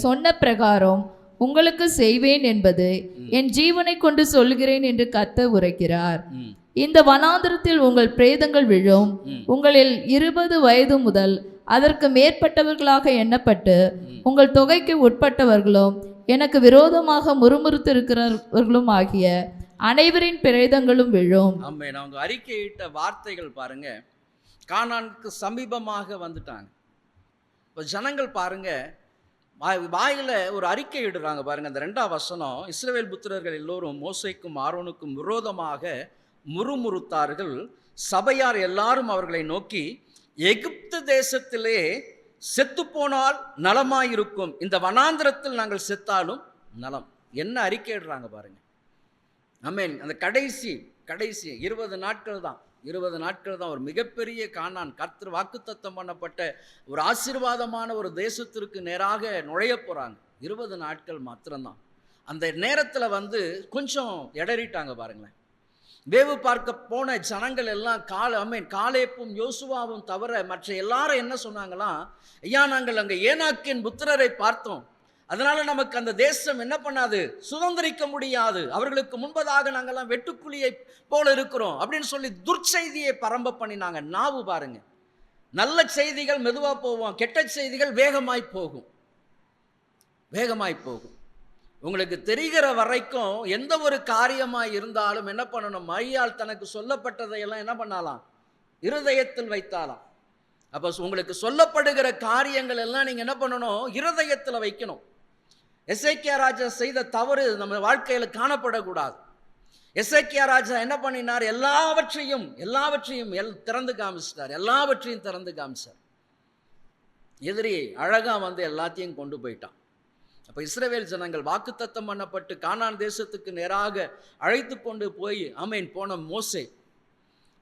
சொன்ன பிரகாரம் உங்களுக்கு செய்வேன் என்பது என் ஜீவனை கொண்டு சொல்கிறேன் என்று கர்த்தர் உரைக்கிறார். இந்த வனாந்திரத்தில் உங்கள் பிரேதங்கள் விழும். உங்களில் 20 வயது முதல் அதற்கு மேற்பட்டவர்களாக எண்ணப்பட்டு உங்கள் தொகைக்கு உட்பட்டவர்களும் எனக்கு விரோதமாக முறுமுறுத்திருக்கிறவர்களும் ஆகிய அனைவரின் பிரேதங்களும் விழும். ஆமென். அவங்க அறிக்கையிட்ட வார்த்தைகள் பாருங்க, கானானுக்கு சமீபமாக வந்துட்டாங்க. இப்போ ஜனங்கள் பாருங்க, வாயில ஒரு அறிக்கை இடுறாங்க பாருங்க. அந்த 2ஆம் வசனம், இஸ்ரவேல் புத்திரர்கள் எல்லோரும் மோசேக்கும் ஆரோனுக்கும் விரோதமாக முறுமுறுத்தார்கள். சபையார் எல்லாரும் அவர்களை நோக்கி, எகிப்து தேசத்திலே செத்துப்போனால் நலமாயிருக்கும், இந்த வனாந்திரத்தில் நாங்கள் செத்தாலும் நலம். என்ன அறிக்கை இடுறாங்க பாருங்க. ஆமென். அந்த கடைசி 20 நாட்கள் தான் ஒரு மிகப்பெரிய கானான், கர்த்தர் வாக்குத்தத்தம் பண்ணப்பட்ட ஒரு ஆசீர்வாதமான ஒரு தேசத்திற்கு நேராக நுழைய போகிறாங்க. 20 நாட்கள் மாத்திரம்தான். அந்த நேரத்தில் கொஞ்சம் இடறிட்டாங்க பாருங்களேன். வேவு பார்க்க போன ஜனங்கள் எல்லாம் காலேப்பும் யோசுவாவும் தவிர மற்ற எல்லாரும் என்ன சொன்னாங்களாம்? ஐயா, நாங்கள் அங்கே ஏனாக்கின் புத்திரரை பார்த்தோம், அதனால நமக்கு அந்த தேசம் என்ன பண்ணாது? சுதந்திரிக்க முடியாது, அவர்களுக்கு முன்பதாக நாங்கள்லாம் வெட்டுக்குழியை போல இருக்கிறோம் அப்படின்னு சொல்லி துர்ச்செய்தியை பரம்ப பண்ணினாங்க. நாவு பாருங்க, நல்ல செய்திகள் மெதுவாக போவோம், கெட்ட செய்திகள் வேகமாய் போகும். வேகமாய் போகும். உங்களுக்கு தெரிகிற வரைக்கும் எந்த ஒரு காரியமாய் இருந்தாலும் என்ன பண்ணணும்? மரியாள் தனக்கு சொல்லப்பட்டதையெல்லாம் என்ன பண்ணலாம்? இருதயத்தில் வைத்தாலாம். அப்போ உங்களுக்கு சொல்லப்படுகிற காரியங்கள் எல்லாம் நீங்கள் என்ன பண்ணணும்? இருதயத்தில் வைக்கணும். எசேக்கியா ராஜா செய்த தவறு நம்ம வாழ்க்கையில் காணப்படக்கூடாது. எசேக்கியா ராஜா என்ன பண்ணினார்? எல்லாவற்றையும் திறந்து காமிச்சிட்டார். எல்லாவற்றையும் திறந்து காமிச்சார். எதிரி அழகா வந்து எல்லாத்தையும் கொண்டு போயிட்டான். அப்போ இஸ்ரவேல் ஜனங்கள் வாக்குத்தத்தம் பண்ணப்பட்டு கானான் தேசத்துக்கு நேராக அழைத்து கொண்டு போய் போன மோசே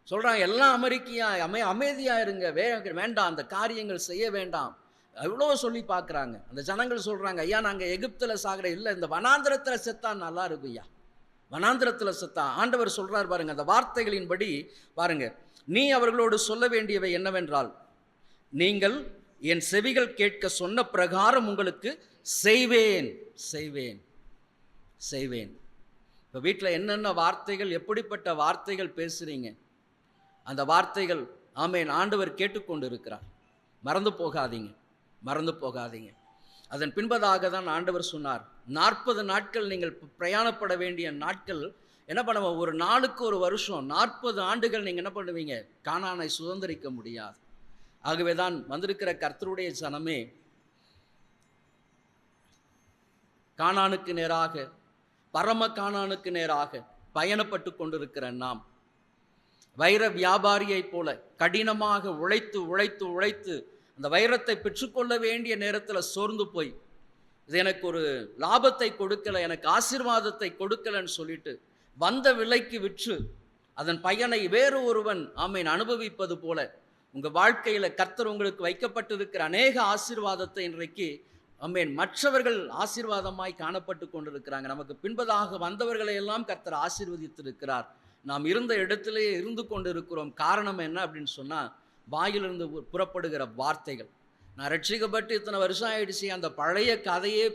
சொல்கிறாங்க, எல்லாம் அமைதியாக இருங்க, வேண்டாம், அந்த காரியங்கள் செய்ய வேண்டாம், எவ்வளோ சொல்லி பார்க்குறாங்க. அந்த ஜனங்கள் சொல்கிறாங்க, ஐயா நாங்கள் எகிப்தில் சாகிற இல்லை, இந்த வனாந்திரத்தில் செத்தா நல்லா இருக்கும் ஐயா, வனாந்திரத்தில் செத்தா. ஆண்டவர் சொல்கிறார் பாருங்க, அந்த வார்த்தைகளின்படி பாருங்க, நீ அவர்களோடு சொல்ல வேண்டியவை என்னவென்றால், நீங்கள் என் செவிகள் கேட்க சொன்ன பிரகாரம் உங்களுக்கு செய்வேன். இப்போ வீட்டில் என்னென்ன வார்த்தைகள், எப்படிப்பட்ட வார்த்தைகள் பேசுகிறீங்க, அந்த வார்த்தைகள் ஆண்டவர் கேட்டுக்கொண்டு இருக்கிறார். மறந்து போகாதீங்க. அதன் பின்பதாக தான் ஆண்டவர் சொன்னார், 40 நாட்கள் நீங்கள் பிரயாணப்பட வேண்டிய நாட்கள் என்ன பண்ணுவோம்? ஒரு நாளுக்கு ஒரு வருஷம், 40 ஆண்டுகள் நீங்கள் என்ன பண்ணுவீங்க? கானானை சுதந்திரிக்க முடியாது. ஆகவே தான் வந்திருக்கிற கர்த்தருடைய ஜனமே, கானானுக்கு நேராக, பரம கானானுக்கு நேராக பயணப்பட்டு கொண்டிருக்கிற நாம் வைர வியாபாரியை போல கடினமாக உழைத்து அந்த வைரத்தை பெற்றுக்கொள்ள வேண்டிய நேரத்தில் சோர்ந்து போய், இது எனக்கு ஒரு லாபத்தை கொடுக்கலை, எனக்கு ஆசீர்வாதத்தை கொடுக்கலைன்னு சொல்லிட்டு வந்த விலைக்கு விற்று அதன் பயனை வேறு ஒருவன் அனுபவிப்பது போல உங்கள் வாழ்க்கையில் கர்த்தர் உங்களுக்கு வைக்கப்பட்டிருக்கிற அநேக ஆசீர்வாதத்தை இன்றைக்கு மற்றவர்கள் ஆசீர்வாதமாய் காணப்பட்டு கொண்டிருக்கிறாங்க. நமக்கு பின்பதாக வந்தவர்களை எல்லாம் கர்த்தர் ஆசீர்வதித்திருக்கிறார். நாம் இருந்த இடத்திலே இருந்து கொண்டு இருக்கிறோம். காரணம் என்ன அப்படின்னு சொன்னால், வாயிலிருந்து புறப்படுகிற வார்த்தைகள். நான் ரட்சிக்கப்பட்டு இத்தனை வருஷம் ஆயிடுச்சு, அந்த பழைய கதையே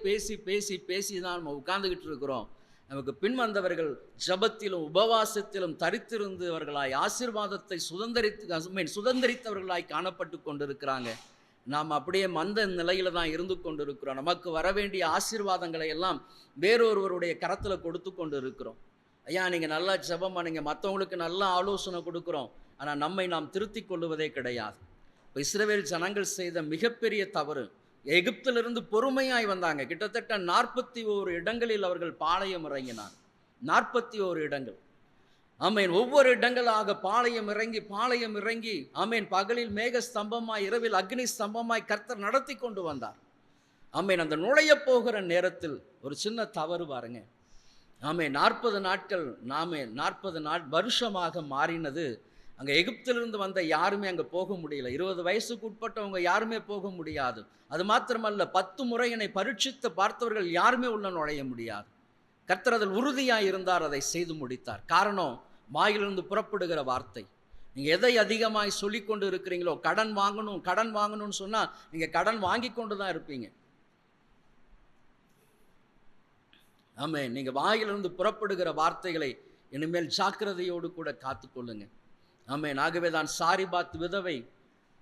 பேசி தான் நம்ம உட்கார்ந்துக்கிட்டு இருக்கிறோம். நமக்கு பின் வந்தவர்கள் ஜபத்திலும் உபவாசத்திலும் தரித்திருந்தவர்களாய் ஆசீர்வாதத்தை சுதந்திரித்தவர்களாய் காணப்பட்டு கொண்டிருக்கிறாங்க. நாம் அப்படியே மந்த நிலையில தான் இருந்து கொண்டு இருக்கிறோம். நமக்கு வர வேண்டிய ஆசீர்வாதங்களை எல்லாம் வேறொருவருடைய கரத்தில் கொடுத்து கொண்டு இருக்கிறோம். ஐயா நீங்கள் நல்லா ஜெபம் பண்ணுங்க, மற்றவங்களுக்கு நல்ல ஆலோசனை கொடுக்குறோம், ஆனால் நம்மை நாம் திருத்திக் கொள்வதே கிடையாது. இப்போ இஸ்ரவேல் ஜனங்கள் செய்த மிகப்பெரிய தவறு, எகிப்திலிருந்து பொறுமையாய் வந்தாங்க. கிட்டத்தட்ட 41 இடங்களில் அவர்கள் பாளையம் இறங்கினார். 41 இடங்கள். ஒவ்வொரு இடங்களாக பாளையம் இறங்கி பகலில் மேக ஸ்தம்பமாய், இரவில் அக்னி ஸ்தம்பமாய் கர்த்தர் நடத்தி கொண்டு வந்தார். அந்த நுழைய போகிற நேரத்தில் ஒரு சின்ன தவறு பாருங்க. 40 நாட்கள் 40 வருஷமாக மாறினது. அங்கே எகிப்திலிருந்து வந்த யாருமே அங்கே போக முடியல. 20 வயசுக்கு உட்பட்டவங்க யாருமே போக முடியாது. அது மாத்திரமல்ல, 10 முறை என்னை பரீட்சித்து பார்த்தவர்கள் யாருமே உள்ள நுழைய முடியாது. கர்த்தர் அதில் உறுதியாக இருந்தார், அதை செய்து முடித்தார். காரணம், வாயிலிருந்து புறப்படுகிற வார்த்தை. நீங்கள் எதை அதிகமாய் சொல்லி கொண்டு இருக்கிறீங்களோ, கடன் வாங்கணும்னு சொன்னால் நீங்கள் கடன் வாங்கி கொண்டு தான் இருப்பீங்க. நீங்கள் வாயிலிருந்து புறப்படுகிற வார்த்தைகளை இனிமேல் ஜாக்கிரதையோடு கூட காத்துக்கொள்ளுங்க. ஆகவே தான் சாரிபாத் விதவை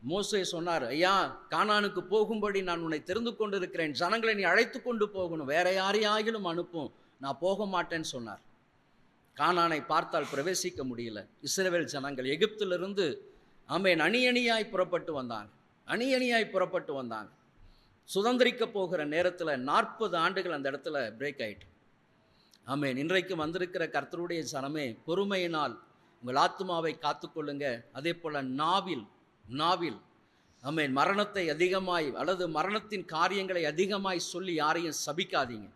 மோசே சொன்னார், ஐயா கானானுக்கு போகும்படி நான் உன்னை தெரிந்து கொண்டு இருக்கிறேன், ஜனங்களை நீ அழைத்து கொண்டு போகணும், வேற யாரையாகிலும் அனுப்பும், நான் போக மாட்டேன்னு சொன்னார். கானானை பார்த்தால் பிரவேசிக்க முடியல. இஸ்ரவேல் ஜனங்கள் எகிப்திலிருந்து அணியணியாய் புறப்பட்டு வந்தாங்க. சுதந்திரிக்க போகிற நேரத்தில் 40 ஆண்டுகள் அந்த இடத்துல பிரேக் ஆயிட்டு. இன்றைக்கு வந்திருக்கிற கர்த்தருடைய ஜனமே, பொறுமையினால் உங்கள் ஆத்துமாவை காத்துக்கொள்ளுங்க. அதே போல் நாவில் மரணத்தை அதிகமாய் அல்லது மரணத்தின் காரியங்களை அதிகமாய் சொல்லி யாரையும் சபிக்காதீங்க.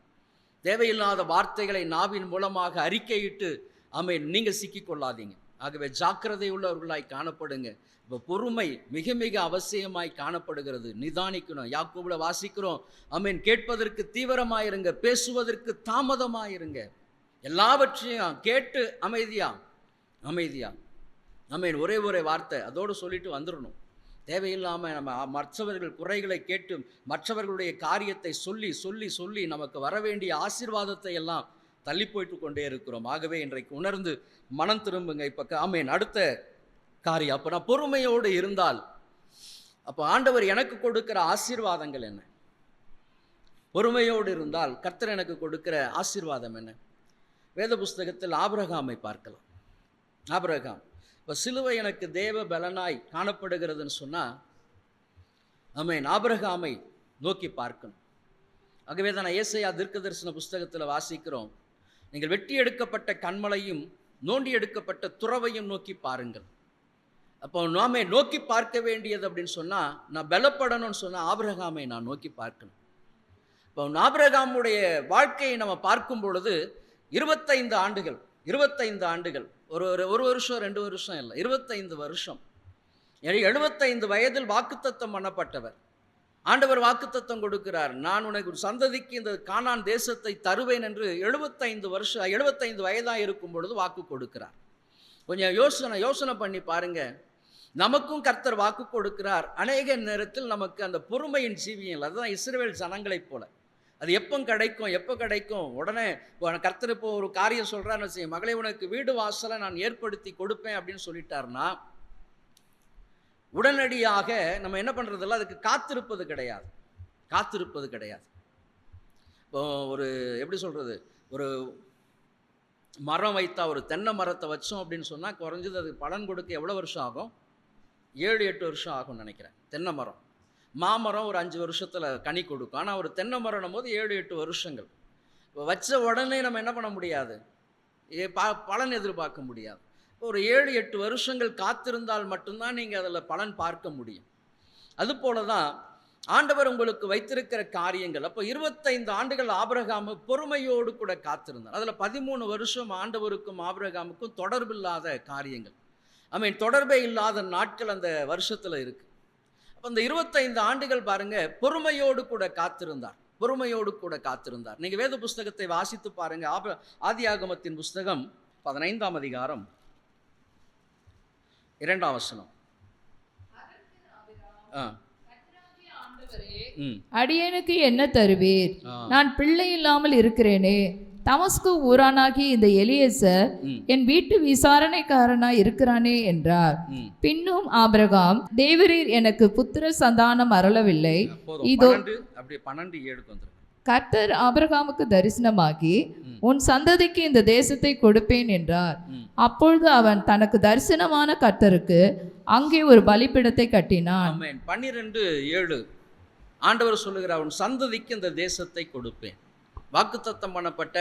தேவையில்லாத வார்த்தைகளை நாவின் மூலமாக அறிக்கையிட்டு நீங்கள் சிக்கிக்கொள்ளாதீங்க. ஆகவே ஜாக்கிரதை உள்ளவர்களாய் காணப்படுங்க. இப்போ பொறுமை மிக மிக அவசியமாய் காணப்படுகிறது. நிதானிக்கணும். யாக்கோபுல வாசிக்கிறோம், கேட்பதற்கு தீவிரமாயிருங்க, பேசுவதற்கு தாமதமாயிருங்க, எல்லாவற்றையும் கேட்டு அமைதியா ஒரே வார்த்தை அதோடு சொல்லிட்டு வந்துடணும். தேவையில்லாமல் நம்ம மற்றவர்கள் குறைகளை கேட்டு மற்றவர்களுடைய காரியத்தை சொல்லி நமக்கு வர வேண்டிய ஆசீர்வாதத்தை எல்லாம் தள்ளி போயிட்டு கொண்டே இருக்கிறோம். ஆகவே இன்றைக்கு உணர்ந்து மனம் திரும்புங்க. இப்போ அடுத்த காரியம், அப்போ நான் பொறுமையோடு இருந்தால் அப்போ ஆண்டவர் எனக்கு கொடுக்கிற ஆசீர்வாதங்கள் என்ன? பொறுமையோடு இருந்தால் கர்த்தர் எனக்கு கொடுக்கிற ஆசீர்வாதம் என்ன? வேத புஸ்தகத்தில் ஆபிரகாமை பார்க்கலாம். ஆபிரகாம் இப்போ சிலுவை எனக்கு தேவ பலனாய் காணப்படுகிறதுன்னு சொன்னால், ஆமென், ஆபிரகாமை நோக்கி பார்க்கணும். ஆகவே தான் ஏசாயா தீர்க்கதரிசன புஸ்தகத்தில் வாசிக்கிறோம், நீங்கள் வெட்டி எடுக்கப்பட்ட கன்மலையும் நோண்டி எடுக்கப்பட்ட துறவையும் நோக்கி பாருங்கள். அப்போ நாமே நோக்கி பார்க்க வேண்டியது அப்படின்னு சொன்னால், நான் பலப்படணும்னு சொன்னால் ஆபிரகாமை நான் நோக்கி பார்க்கணும். இப்போ ஆபிரகாமுடைய வாழ்க்கையை நம்ம பார்க்கும் பொழுது 25 ஆண்டுகள், 25 ஆண்டுகள், ஒரு வருஷம் 2 வருஷம் இல்லை, 25 வருஷம், 75 வயதில் வாக்குத்தத்தம் பண்ணப்பட்டவர். ஆண்டவர் வாக்குத்தத்தம் கொடுக்கிறார், நான் உனக்கு சந்ததிக்கு இந்த கானான் தேசத்தை தருவேன் என்று 75 வயதாக இருக்கும் பொழுது வாக்கு கொடுக்கிறார். கொஞ்சம் யோசனை பண்ணி பாருங்க. நமக்கும் கர்த்தர் வாக்கு கொடுக்கிறார். அநேக நேரத்தில் நமக்கு அந்த பொறுமையின் ஜீவியம், அதுதான் இஸ்ரவேல் ஜனங்களைப் போல. அது எப்போ கிடைக்கும் உடனே கர்த்தர் இப்போ ஒரு காரியம் சொல்கிறான்னு வச்சுக்கோங்க, மகளே உனக்கு வீடு வாசலை நான் ஏற்படுத்தி கொடுப்பேன் அப்படின்னு சொல்லிட்டாருன்னா உடனடியாக நம்ம என்ன பண்ணுறதில்ல, அதுக்கு காத்திருப்பது கிடையாது. இப்போ ஒரு எப்படி சொல்கிறது, ஒரு மரம் வைத்தா, ஒரு தென்னை மரத்தை வச்சோம் அப்படின்னு சொன்னால் குறைஞ்சது அது பலன் கொடுக்க எவ்வளோ வருஷம் ஆகும்? 7-8 வருஷம் ஆகும்னு நினைக்கிறேன். தென்னை மரம், மாமரம் ஒரு 5 வருஷத்தில் கனி கொடுக்கும். ஆனால் ஒரு தென்னை மரம் போது 7-8 வருஷங்கள். இப்போ வச்ச உடனே நம்ம என்ன பண்ண முடியாது, பலன் எதிர்பார்க்க முடியாது. ஒரு 7-8 வருஷங்கள் காத்திருந்தால் மட்டும்தான் நீங்கள் அதில் பலன் பார்க்க முடியும். அதுபோல தான் ஆண்டவர் உங்களுக்கு வைத்திருக்கிற காரியங்கள். அப்போ 25 ஆண்டுகள் ஆபிரகாம் பொறுமையோடு கூட காத்திருந்தார். அதில் 13 வருஷம் ஆண்டவருக்கும் ஆபிரகாமுக்கும் தொடர்பில்லாத காரியங்கள், தொடர்பே இல்லாத நாட்கள் அந்த வருஷத்தில் இருக்குது. அப்போ இந்த 25 ஆண்டுகள் பாருங்க, பொறுமையோடு கூட காத்திருந்தார். நீங்கள் வேத புஸ்தகத்தை வாசித்து பாருங்க. ஆதியாகமத்தின் புஸ்தகம் 15ஆம் அதிகாரம் 2ஆம் வசனம். அடியேனுக்கு என்ன தருவீர்? நான் பிள்ளை இல்லாமல் இருக்கிறேனே. தமஸ்கு ஊரானாகி இந்த எலியேசர் என் வீட்டு விசாரணைக்காரனாய் இருக்கிறானே என்றார். பின்னும் ஆபிரகாம், தேவரீர் எனக்கு புத்திர சந்தானம் அருளவில்லை. இதோ அப்படியே 12:7 கர்த்தர் ஆபிரகாமுக்கு தரிசனமாகி உன் சந்ததிக்கு இந்த தேசத்தை கொடுப்பேன் என்றார். அப்பொழுது அவன் தனக்கு தரிசனமான கர்த்தருக்கு அங்கே ஒரு பலிபீடத்தை கட்டினான். 12:7 ஆண்டவர் சொல்லுகிறார், உன் சந்ததிக்கு இந்த தேசத்தை கொடுப்பேன். வாக்குத்தத்தம் பண்ணப்பட்ட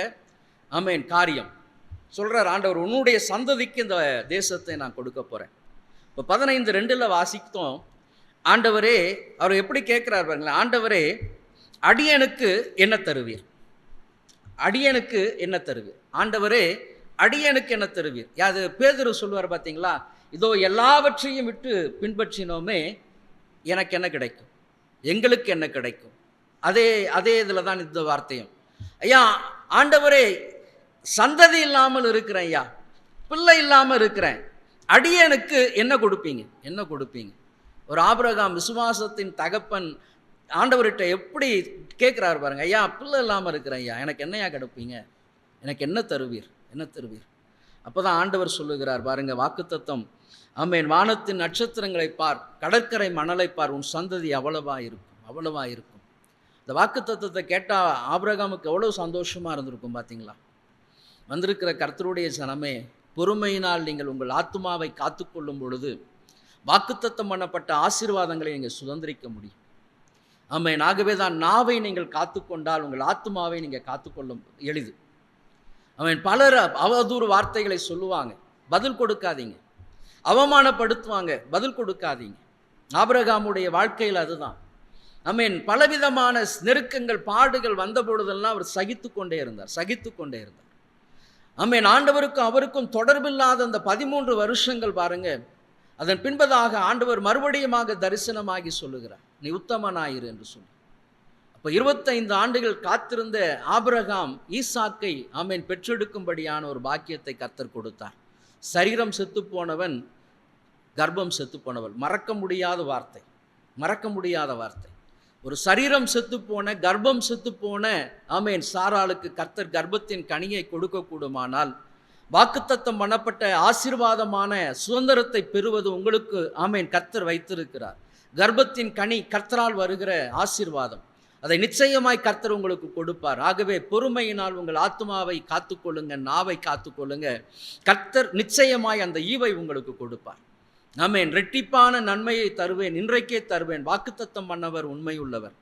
காரியம் சொல்றார் ஆண்டவர், உன்னுடைய சந்ததிக்கு இந்த தேசத்தை நான் கொடுக்க போறேன். இப்போ 15:2 வாசித்தோம். ஆண்டவரே, அவர் எப்படி கேட்கிறார் பாருங்களேன், ஆண்டவரே அடியனுக்கு என்ன தருவீர்? ஆண்டவரே அடியனுக்கு என்ன தருவீர்? அது பேதுரு சொல்லுவார் பார்த்தீங்களா, இதோ எல்லாவற்றையும் விட்டு பின்பற்றினோமே, எனக்கு என்ன கிடைக்கும், எங்களுக்கு என்ன கிடைக்கும்? அதே இதில் தான் இந்த வார்த்தையும். ஐயா ஆண்டவரே, சந்ததி இல்லாமல் இருக்கிறேன், ஐயா பிள்ளை இல்லாமல் இருக்கிறேன், அடியனுக்கு என்ன கொடுப்பீங்க? ஒரு ஆபிரகாம் விசுவாசத்தின் தகப்பன் ஆண்டவர்கிட்ட எப்படி கேட்குறாரு பாருங்க, ஐயா பிள்ளை இல்லாமல் இருக்கிறேன், ஐயா எனக்கு என்னையா கிடைப்பீங்க, எனக்கு என்ன தருவீர்? அப்போ தான் ஆண்டவர் சொல்லுகிறார் பாருங்க, வாக்குத்தத்தம், வானத்தின் நட்சத்திரங்களை பார், கடற்கரை மணலை பார், உன் சந்ததி அவ்வளவா இருக்கும். இந்த வாக்குத்தத்தத்தை கேட்டால் ஆபிரகாமுக்கு எவ்வளோ சந்தோஷமாக இருந்திருக்கும் பார்த்தீங்களா? வந்திருக்கிற கர்த்தருடைய ஜனமே, பொறுமையினால் நீங்கள் உங்கள் ஆத்துமாவை காத்துக்கொள்ளும் பொழுது வாக்குத்தத்தம் பண்ணப்பட்ட ஆசீர்வாதங்களை நீங்கள் சுதந்திரிக்க முடியும். ஆகவே தான் நாவை நீங்கள் காத்துக்கொண்டால் உங்கள் ஆத்துமாவை நீங்கள் காத்துக்கொள்ளும் எளிது. பலர் அவதூறு வார்த்தைகளை சொல்லுவாங்க, பதில் கொடுக்காதீங்க. அவமானப்படுத்துவாங்க, பதில் கொடுக்காதீங்க. ஆபிரகாமுடைய வாழ்க்கையில் அதுதான். பலவிதமான நெருக்கங்கள், பாடுகள் வந்த பொழுதெல்லாம் அவர் சகித்து கொண்டே இருந்தார். ஆண்டவருக்கும் அவருக்கும் தொடர்பில்லாத அந்த 13 வருஷங்கள் பாருங்க, அதன் பின்பதாக ஆண்டவர் மறுபடியுமாக தரிசனமாகி சொல்லுகிறார், நீ உத்தமனாயிரு என்று சொல்லி. அப்போ 25 ஆண்டுகள் காத்திருந்த ஆபிரகாம் ஈசாக்கை பெற்றெடுக்கும்படியான ஒரு பாக்கியத்தை கர்த்தர் கொடுத்தார். சரீரம் செத்து போனவன், கர்ப்பம் செத்து போனவள், மறக்க முடியாத வார்த்தை. ஒரு சரீரம் செத்து போன, கர்ப்பம் செத்து போன சாராளுக்கு கர்த்தர் கர்ப்பத்தின் கனியை கொடுக்கக்கூடுமானால், வாக்குத்தத்தம் பண்ணப்பட்ட ஆசீர்வாதமான சுதந்திரத்தை பெறுவது உங்களுக்கு கர்த்தர் வைத்திருக்கிறார். கர்ப்பத்தின் கனி கர்த்தரால் வருகிற ஆசீர்வாதம். அதை நிச்சயமாய் கர்த்தர் உங்களுக்கு கொடுப்பார். ஆகவே பொறுமையினால் உங்கள் ஆத்துமாவை காத்துக்கொள்ளுங்க, நாவை காத்துக்கொள்ளுங்க. கர்த்தர் நிச்சயமாய் அந்த ஈவை உங்களுக்கு கொடுப்பார். ஆமென். ரெட்டிப்பான நன்மையை தருவேன், இன்றைக்கே தருவேன், வாக்குத்தத்தம் பண்ணவர் உண்மையுள்ளவர்.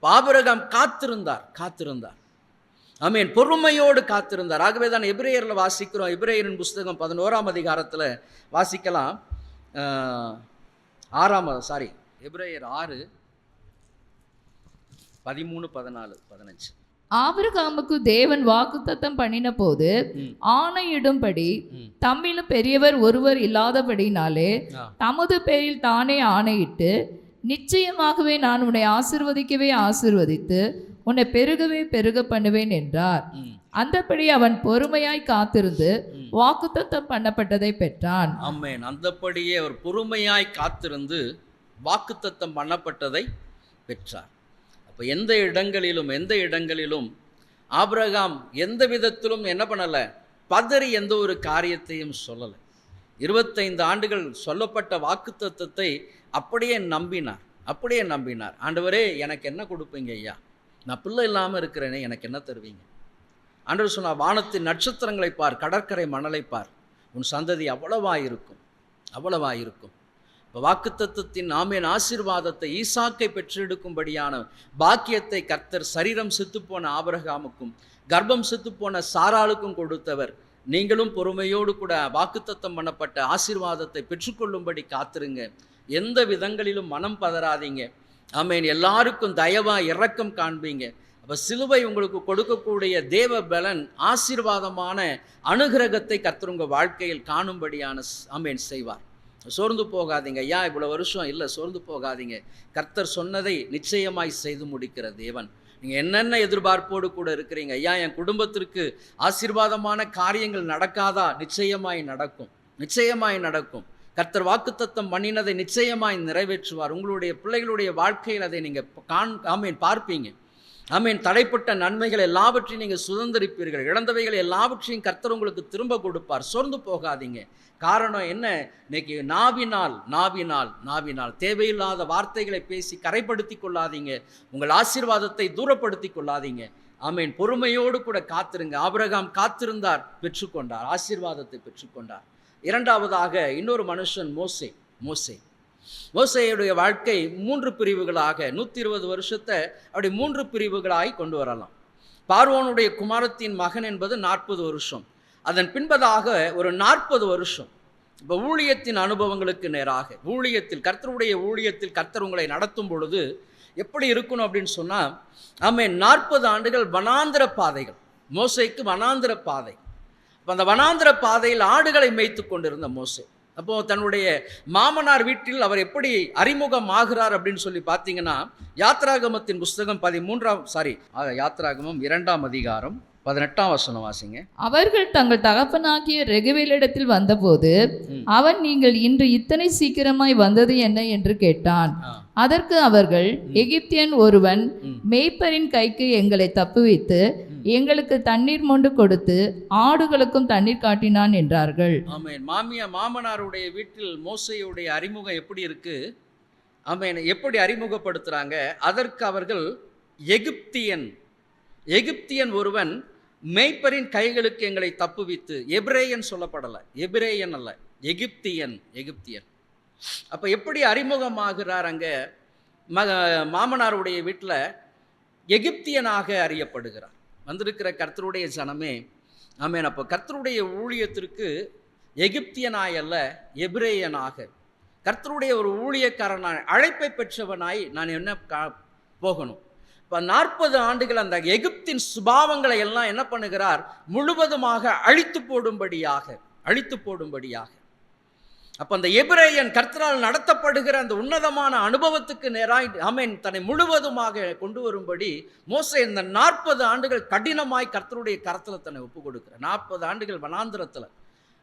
ஆபிரகாம் காத்திருந்தார். ஆமென். பொறுமையோடு காத்திருந்தார். ஆகவே தான் எபிரேயர்ல வாசிக்கிறோம். எபிரேயரின் புஸ்தகம் 11ஆம் அதிகாரத்தில் வாசிக்கலாம். எபிரேயர் 6:13-14-15. ஆபிரகாமுக்கு தேவன் வாக்குத்தத்தம் பண்ணின போது ஆணையிடும்படி தம்மிலும் பெரியவர் ஒருவர் இல்லாதபடினாலே தமது பேரில் தானே ஆணையிட்டு, நிச்சயமாகவே நான் உன்னை ஆசீர்வதிக்கவே ஆசீர்வதித்து உன்னை பெருகவே பெருக பண்ணுவேன் என்றார். அந்தபடி அவன் பொறுமையாய் காத்திருந்து வாக்குத்தத்தம் பண்ணப்பட்டதை பெற்றான். ஆமென். அந்தபடியே அவர் பொறுமையாய் காத்திருந்து வாக்குத்தத்தம் பண்ணப்பட்டதை பெற்றார். அப்போ எந்த இடங்களிலும் ஆபிரகாம் எந்த விதத்திலும் என்ன பண்ணலை, பதறி எந்த ஒரு காரியத்தையும் சொல்லலை. 25 ஆண்டுகள் சொல்லப்பட்ட வாக்குத்தத்தத்தை அப்படியே நம்பினார். ஆண்டவரே, எனக்கு என்ன கொடுப்பீங்க ஐயா? நான் பிள்ளை இல்லாமல் இருக்கிறேனே, எனக்கு என்ன தருவீங்க? ஆண்டவர் சொன்னார், வானத்தின் நட்சத்திரங்களை பார், கடற்கரை மணலை பார், உன் சந்ததி அவ்வளவாயிருக்கும். இப்போ வாக்குத்தத்தத்தின் ஆமென் ஆசீர்வாதத்தை, ஈசாக்கை பெற்றெடுக்கும்படியான பாக்கியத்தை கர்த்தர் சரீரம் செத்துப்போன ஆபிரகாமுக்கும் கர்ப்பம் செத்துப்போன சாராளுக்கும் கொடுத்தவர். நீங்களும் பொறுமையோடு கூட வாக்குத்தத்தம் பண்ணப்பட்ட ஆசீர்வாதத்தை பெற்றுக்கொள்ளும்படி காத்திருங்க. எந்த விதங்களிலும் மனம் பதறாதீங்க. ஆமென். எல்லாருக்கும் தயவா இரக்கம் காண்பீங்க. அப்போ சிலுவை உங்களுக்கு கொடுக்கக்கூடிய தேவ பலன், ஆசீர்வாதமான அனுகிரகத்தை கர்த்தர் உங்கள் வாழ்க்கையில் காணும்படியான ஆமென் செய்வார். சோர்ந்து போகாதீங்க. ஐயா இவ்வளோ வருஷம் இல்லை, சோர்ந்து போகாதீங்க. கர்த்தர் சொன்னதை நிச்சயமாய் செய்து முடிக்கிற தேவன். நீங்கள் என்னென்ன எதிர்பார்ப்போடு கூட இருக்கிறீங்க, ஐயா என் குடும்பத்திற்கு ஆசீர்வாதமான காரியங்கள் நடக்காதா? நிச்சயமாய் நடக்கும். கர்த்தர் வாக்குத்தத்தம் பண்ணினதை நிச்சயமாய் நிறைவேற்றுவார். உங்களுடைய பிள்ளைகளுடைய வாழ்க்கையில் அதை நீங்கள் பார்ப்பீங்க. ஆமென். தடைப்பட்ட நன்மைகள் எல்லாவற்றையும் நீங்கள் சுதந்திரிப்பீர்கள். இழந்தவைகள் எல்லாவற்றையும் கர்த்தர் உங்களுக்கு திரும்ப கொடுப்பார். சோர்ந்து போகாதீங்க. காரணம் என்ன? இன்னைக்கு நாவினால் தேவையில்லாத வார்த்தைகளை பேசி கரைப்படுத்தி கொள்ளாதீங்க. உங்கள் ஆசீர்வாதத்தை தூரப்படுத்தி கொள்ளாதீங்க. ஆமென். பொறுமையோடு கூட காத்திருங்க. ஆபிரகாம் காத்திருந்தார், பெற்றுக்கொண்டார், ஆசீர்வாதத்தை பெற்றுக்கொண்டார். இரண்டாவதாக இன்னொரு மனுஷன் மோசேயுடைய வாழ்க்கை 3 பிரிவுகளாக, 120 வருஷத்தை அப்படி 3 பிரிவுகளாய் கொண்டு வரலாம். பார்வோனுடைய குமாரத்தின் மகன் என்பது 40 வருஷம். அதன் பின்பதாக ஒரு 40 வருஷம் இப்போ ஊழியத்தின் அனுபவங்களுக்கு நேராக கர்த்தருடைய ஊழியத்தில் கர்த்தர் உங்களை நடத்தும் பொழுது எப்படி இருக்கணும் அப்படின்னு சொன்னால், ஆமென், 40 ஆண்டுகள் வனாந்திர பாதைகள். மோசேக்கு வனாந்திர பாதை. அப்போ அந்த வனாந்திர பாதையில் ஆடுகளை மேய்த்து கொண்டிருந்த மோசே, அப்போது தன்னுடைய மாமனார் வீட்டில் அவர் எப்படி அறிமுகம் ஆகிறார் அப்படின்னு சொல்லி பார்த்தீங்கன்னா, யாத்ராகமத்தின் புஸ்தகம் 2ஆம் அதிகாரம் 18ஆம் வசனம் வாசிங்க. அவர்கள் தங்கள் தகப்பனாகிய ரெகுவேலிடத்தில் வந்தபோது அவன், நீங்கள் இன்று இத்தனை சீக்கிரமாய் வந்தது என்ன என்று கேட்டான். அதற்கு அவர்கள், எகிப்தியன் ஒருவன் மேய்ப்பரின் கைக்கு எங்களை தப்புவித்து எங்களுக்கு தண்ணீர் மொண்டு கொடுத்து ஆடுகளுக்கும் தண்ணீர் காட்டினான் என்றார்கள். ஆமென். மாமனாருடைய வீட்டில் மோசேயுடைய அறிமுகம் எப்படி இருக்கு? ஆமென். எப்படி அறிமுகப்படுத்துறாங்க? அதற்கு அவர்கள், எகிப்தியன் ஒருவன் மேய்ப்பரின் கைகளுக்கு எங்களை தப்புவித்து, எபிரேயன் சொல்லப்படலை, எபிரேயன் அல்ல, எகிப்தியன். அப்போ எப்படி அறிமுகமாகிறார்? அங்கே மாமனாருடைய வீட்டில் எகிப்தியனாக அறியப்படுகிறார். வந்திருக்கிற கர்த்தருடைய ஜனமே, ஆமென். அப்போ கர்த்தருடைய ஊழியத்திற்கு எகிப்தியனாய் அல்ல, எபிரேயனாக, கர்த்தருடைய ஒரு ஊழியக்காரனாய், அழைப்பை பெற்றவனாய் நான் என்ன போகணும். இப்போ 40 ஆண்டுகள் அந்த எகிப்தின் சுபாவங்களை எல்லாம் என்ன பண்ணுகிறார்? முழுவதுமாக அழித்து போடும்படியாக. அப்போ அந்த எபிரேயன் கர்த்தரால் நடத்தப்படுகிற அந்த உன்னதமான அனுபவத்துக்கு நேராய், ஆமென், தன்னை முழுவதுமாக கொண்டு வரும்படி மோசே இந்த 40 ஆண்டுகள் கடினமாய் கர்த்தருடைய கரத்தில் தன்னை ஒப்பு கொடுக்கிறார். 40 ஆண்டுகள் வனாந்திரத்தில்,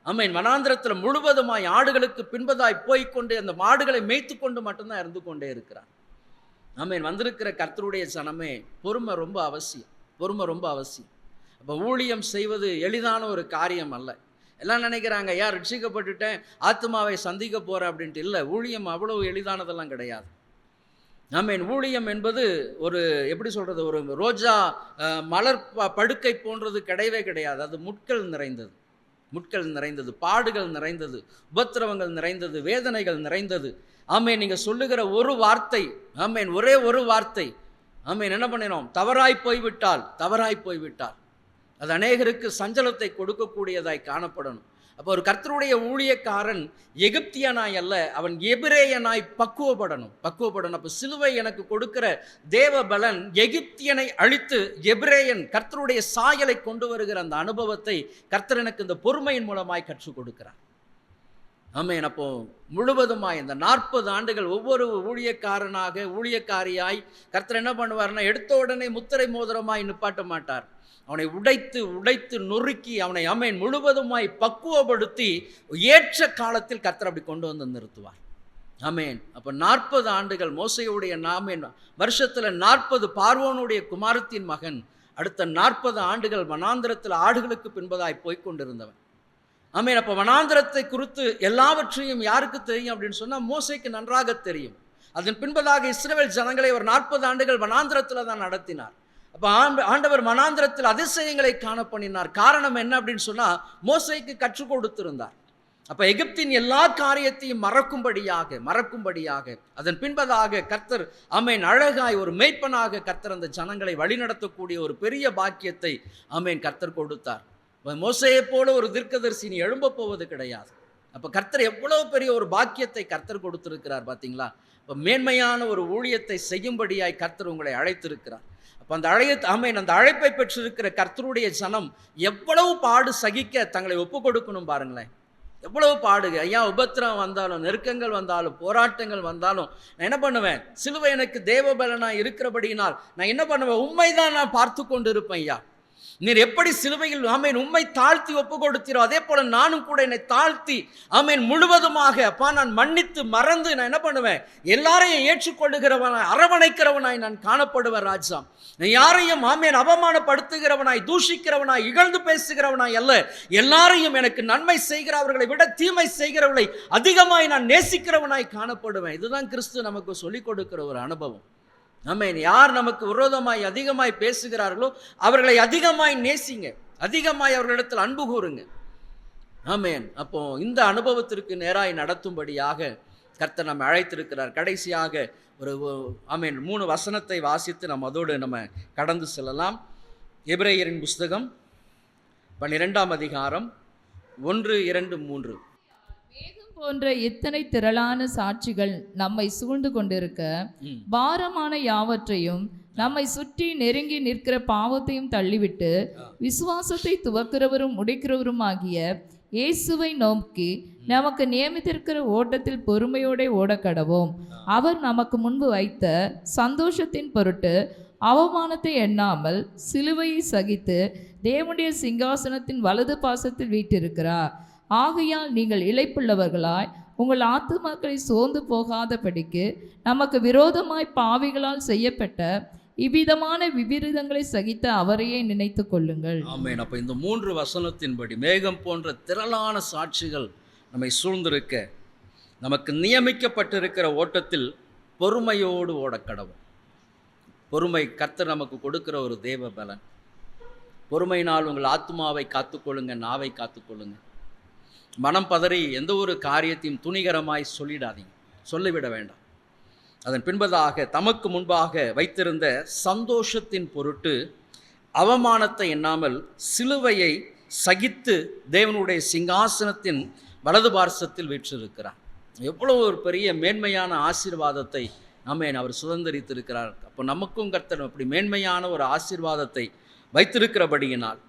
ஆமென், வனாந்திரத்தில் முழுவதுமாய் ஆடுகளுக்கு பின்பதாய் போய்கொண்டு அந்த மாடுகளை மேய்த்து கொண்டு மட்டும்தான் இருந்து கொண்டே இருக்கிறார். ஆமென். வந்திருக்கிற கர்த்தருடைய ஜனமே, பொறுமை ரொம்ப அவசியம். அப்போ ஊழியம் செய்வது எளிதான ஒரு காரியம் அல்ல. எல்லாம் நினைக்கிறாங்க, யார் ரட்சிக்கப்பட்டுட்டேன், ஆத்மாவை சந்திக்க போகிறேன் அப்படின்ட்டு. இல்லை, ஊழியம் அவ்வளவு எளிதானதெல்லாம் கிடையாது. ஆமென். ஊழியம் என்பது ஒரு எப்படி சொல்றது, ஒரு ரோஜா மலர் படுக்கை போன்றது கிடையவே கிடையாது. அது முட்கள் நிறைந்தது, முட்கள் நிறைந்தது, பாடுகள் நிறைந்தது, உபத்திரவங்கள் நிறைந்தது, வேதனைகள் நிறைந்தது. ஆமென். நீங்க சொல்லுகிற ஒரு வார்த்தை, ஆமென், ஒரே ஒரு வார்த்தை, ஆமென், என்ன பண்ணினோம், தவறாய் போய்விட்டால் அது அநேகருக்கு சஞ்சலத்தை கொடுக்கக்கூடியதாய் காணப்படணும். அப்போ ஒரு கர்த்தருடைய ஊழியக்காரன் எகிப்தியனாய் அல்ல, அவன் எபிரேயனாய் பக்குவப்படணும். அப்போ சிலுவை எனக்கு கொடுக்கிற தேவ பலன் எகிப்தியனை அழித்து எபிரேயன் கர்த்தருடைய சாயலை கொண்டு வருகிற அந்த அனுபவத்தை கர்த்தர் எனக்கு இந்த பொறுமையின் மூலமாய் கற்றுக் கொடுக்கிறார். ஆமென். அப்போ முழுவதுமாய் இந்த 40 ஆண்டுகள் ஒவ்வொரு ஊழியக்காரியாய் கர்த்தர் என்ன பண்ணுவார்னா, எடுத்த உடனே முத்திரை மோதிரமாய் நிப்பாட்ட மாட்டார். அவனை உடைத்து நொறுக்கி அவனை ஆமென் முழுவதுமாய் பக்குவப்படுத்தி ஏற்ற காலத்தில் கர்த்தர் அப்படி கொண்டு வந்து நிறுத்துவார். ஆமென். அப்போ 40 ஆண்டுகள் மோசேயுடைய வருஷத்தில் 40 பார்வோனுடைய குமாரத்தின் மகன், அடுத்த 40 ஆண்டுகள் வனாந்திரத்தில் ஆடுகளுக்கு பின்பதாய் போய்கொண்டிருந்தவன். ஆமென். அப்போ வனாந்திரத்தை குறித்து எல்லாவற்றையும் யாருக்கு தெரியும் அப்படின்னு சொன்னால் மோசேக்கு நன்றாக தெரியும். அதன் பின்பதாக இஸ்ரவேல் ஜனங்களை ஒரு 40 ஆண்டுகள் வனாந்திரத்தில் தான் நடத்தினார். அப்போ ஆண்டவர் வனாந்திரத்தில் அதிசயங்களை காண பண்ணினார். காரணம் என்ன அப்படின்னு சொன்னால் மோசேக்கு கற்றுக் கொடுத்திருந்தார். அப்போ எகிப்தின் எல்லா காரியத்தையும் மறக்கும்படியாக அதன் பின்பதாக கர்த்தர் ஆமென் அழகாய் ஒரு மேய்ப்பனாக கர்த்தர் அந்த ஜனங்களை வழிநடத்தக்கூடிய ஒரு பெரிய பாக்கியத்தை ஆமென் கர்த்தர் கொடுத்தார். மோசேயை போல ஒரு தீர்க்கதரிசி எழும்ப போவது கிடையாது. அப்போ கர்த்தர் எவ்வளவு பெரிய ஒரு பாக்கியத்தை கர்த்தர் கொடுத்திருக்கிறார் பார்த்தீங்களா. இப்போ மேன்மையான ஒரு ஊழியத்தை செய்யும்படியாய் கர்த்தர் உங்களை அழைத்திருக்கிறார். அப்போ அந்த அழைப்பை பெற்றிருக்கிற கர்த்தருடைய ஜனம் எவ்வளவு பாடு சகிக்க தங்களை ஒப்பு கொடுக்கணும் பாருங்களேன். எவ்வளவு பாடுங்க ஐயா, உபத்திரம் வந்தாலும், நெருக்கங்கள் வந்தாலும், போராட்டங்கள் வந்தாலும் நான் என்ன பண்ணுவேன், சிலுவை எனக்கு தேவபலனா இருக்கிறபடியினால் நான் என்ன பண்ணுவேன், உண்மைதான் நான் பார்த்து கொண்டு இருப்பேன். ஐயா, நீர் எப்படி சிலுவையில் ஆமேன் உம்மை தாழ்த்தி ஒப்பு கொடுத்தீரோ அதே போல நானும் கூட என்னை தாழ்த்தி ஆமேன் முழுவதுமாக அப்பா நான் மன்னித்து மறந்து நான் என்ன பண்ணுவேன், எல்லாரையும் ஏற்றுக்கொள்ளுகிறவனாய் அரவணைக்கிறவனாய் நான் காணப்படுவேன். ராஜா, யாரையும் ஆமேன் அவமானப்படுத்துகிறவனாய், தூஷிக்கிறவனாய், இகழ்ந்து பேசுகிறவனாய் அல்ல, எல்லாரையும் எனக்கு நன்மை செய்கிறவர்களை விட தீமை செய்கிறவர்களை அதிகமாய் நான் நேசிக்கிறவனாய் காணப்படுவேன். இதுதான் கிறிஸ்து நமக்கு சொல்லிக் கொடுக்கிற ஒரு அனுபவம். ஆமென். யார் நமக்கு விரோதமாய் அதிகமாய் பேசுகிறார்களோ அவர்களை அதிகமாய் நேசிங்க, அதிகமாய் அவர்களிடத்தில் அன்பு கூறுங்க. ஆமென். அப்போ இந்த அனுபவத்திற்கு நேராய் நடத்தும்படியாக கர்த்தர் நம்ம அழைத்திருக்கிறார். கடைசியாக ஒரு ஆமென் 3 வசனத்தை வாசித்து நம்ம அதோடு நம்ம கடந்து செல்லலாம். எபிரேயரின் புஸ்தகம் 12ஆம் அதிகாரம் 1, 2, 3. போன்ற இத்தனை திரளான சாட்சிகள் நம்மை சூழ்ந்து கொண்டிருக்க பாரமான யாவற்றையும் நம்மை சுற்றி நெருங்கி நிற்கிற பாவத்தையும் தள்ளிவிட்டு விசுவாசத்தை துவக்கிறவரும் முடிக்கிறவரும் ஆகிய இயேசுவை நோக்கி நமக்கு நியமித்திருக்கிற ஓட்டத்தில் பொறுமையோட ஓடக்கடவோம். அவர் நமக்கு முன்பு வைத்த சந்தோஷத்தின் பொருட்டு அவமானத்தை எண்ணாமல் சிலுவையை சகித்து தேவனுடைய சிங்காசனத்தின் வலது பாசத்தில் வீற்றிருக்கிறார். ஆகையால் நீங்கள் இளைப்புள்ளவர்களாய் உங்கள் ஆத்துமாக்களை சோர்ந்து போகாதபடிக்கு நமக்கு விரோதமாய் பாவிகளால் செய்யப்பட்ட இவ்விதமான விபரீதங்களை சகித்த அவரையே நினைத்து கொள்ளுங்கள். ஆமென். அப்போ இந்த 3 வசனத்தின்படி மேகம் போன்ற திரளான சாட்சிகள் நம்மை சூழ்ந்திருக்க நமக்கு நியமிக்கப்பட்டிருக்கிற ஓட்டத்தில் பொறுமையோடு ஓடக்கடவும். பொறுமை கர்த்தர் நமக்கு கொடுக்கிற ஒரு தேவ பலன். பொறுமையினால் உங்கள் ஆத்துமாவை காத்துக்கொள்ளுங்க, நாவை காத்துக்கொள்ளுங்க. மனம் பதறி எந்த ஒரு காரியத்தையும் துணிகரமாய் சொல்லிவிட வேண்டாம். அதன் பின்பதாக தமக்கு முன்பாக வைத்திருந்த சந்தோஷத்தின் பொருட்டு அவமானத்தை எண்ணாமல் சிலுவையை சகித்து தேவனுடைய சிங்காசனத்தின் வலது பார்சத்தில் வீற்றிருக்கிறார். எவ்வளவு ஒரு பெரிய மேன்மையான ஆசீர்வாதத்தை அவர் சுதந்திரித்திருக்கிறார். அப்போ நமக்கும் கர்த்தர் அப்படி மேன்மையான ஒரு ஆசீர்வாதத்தை வைத்திருக்கிறபடியினால்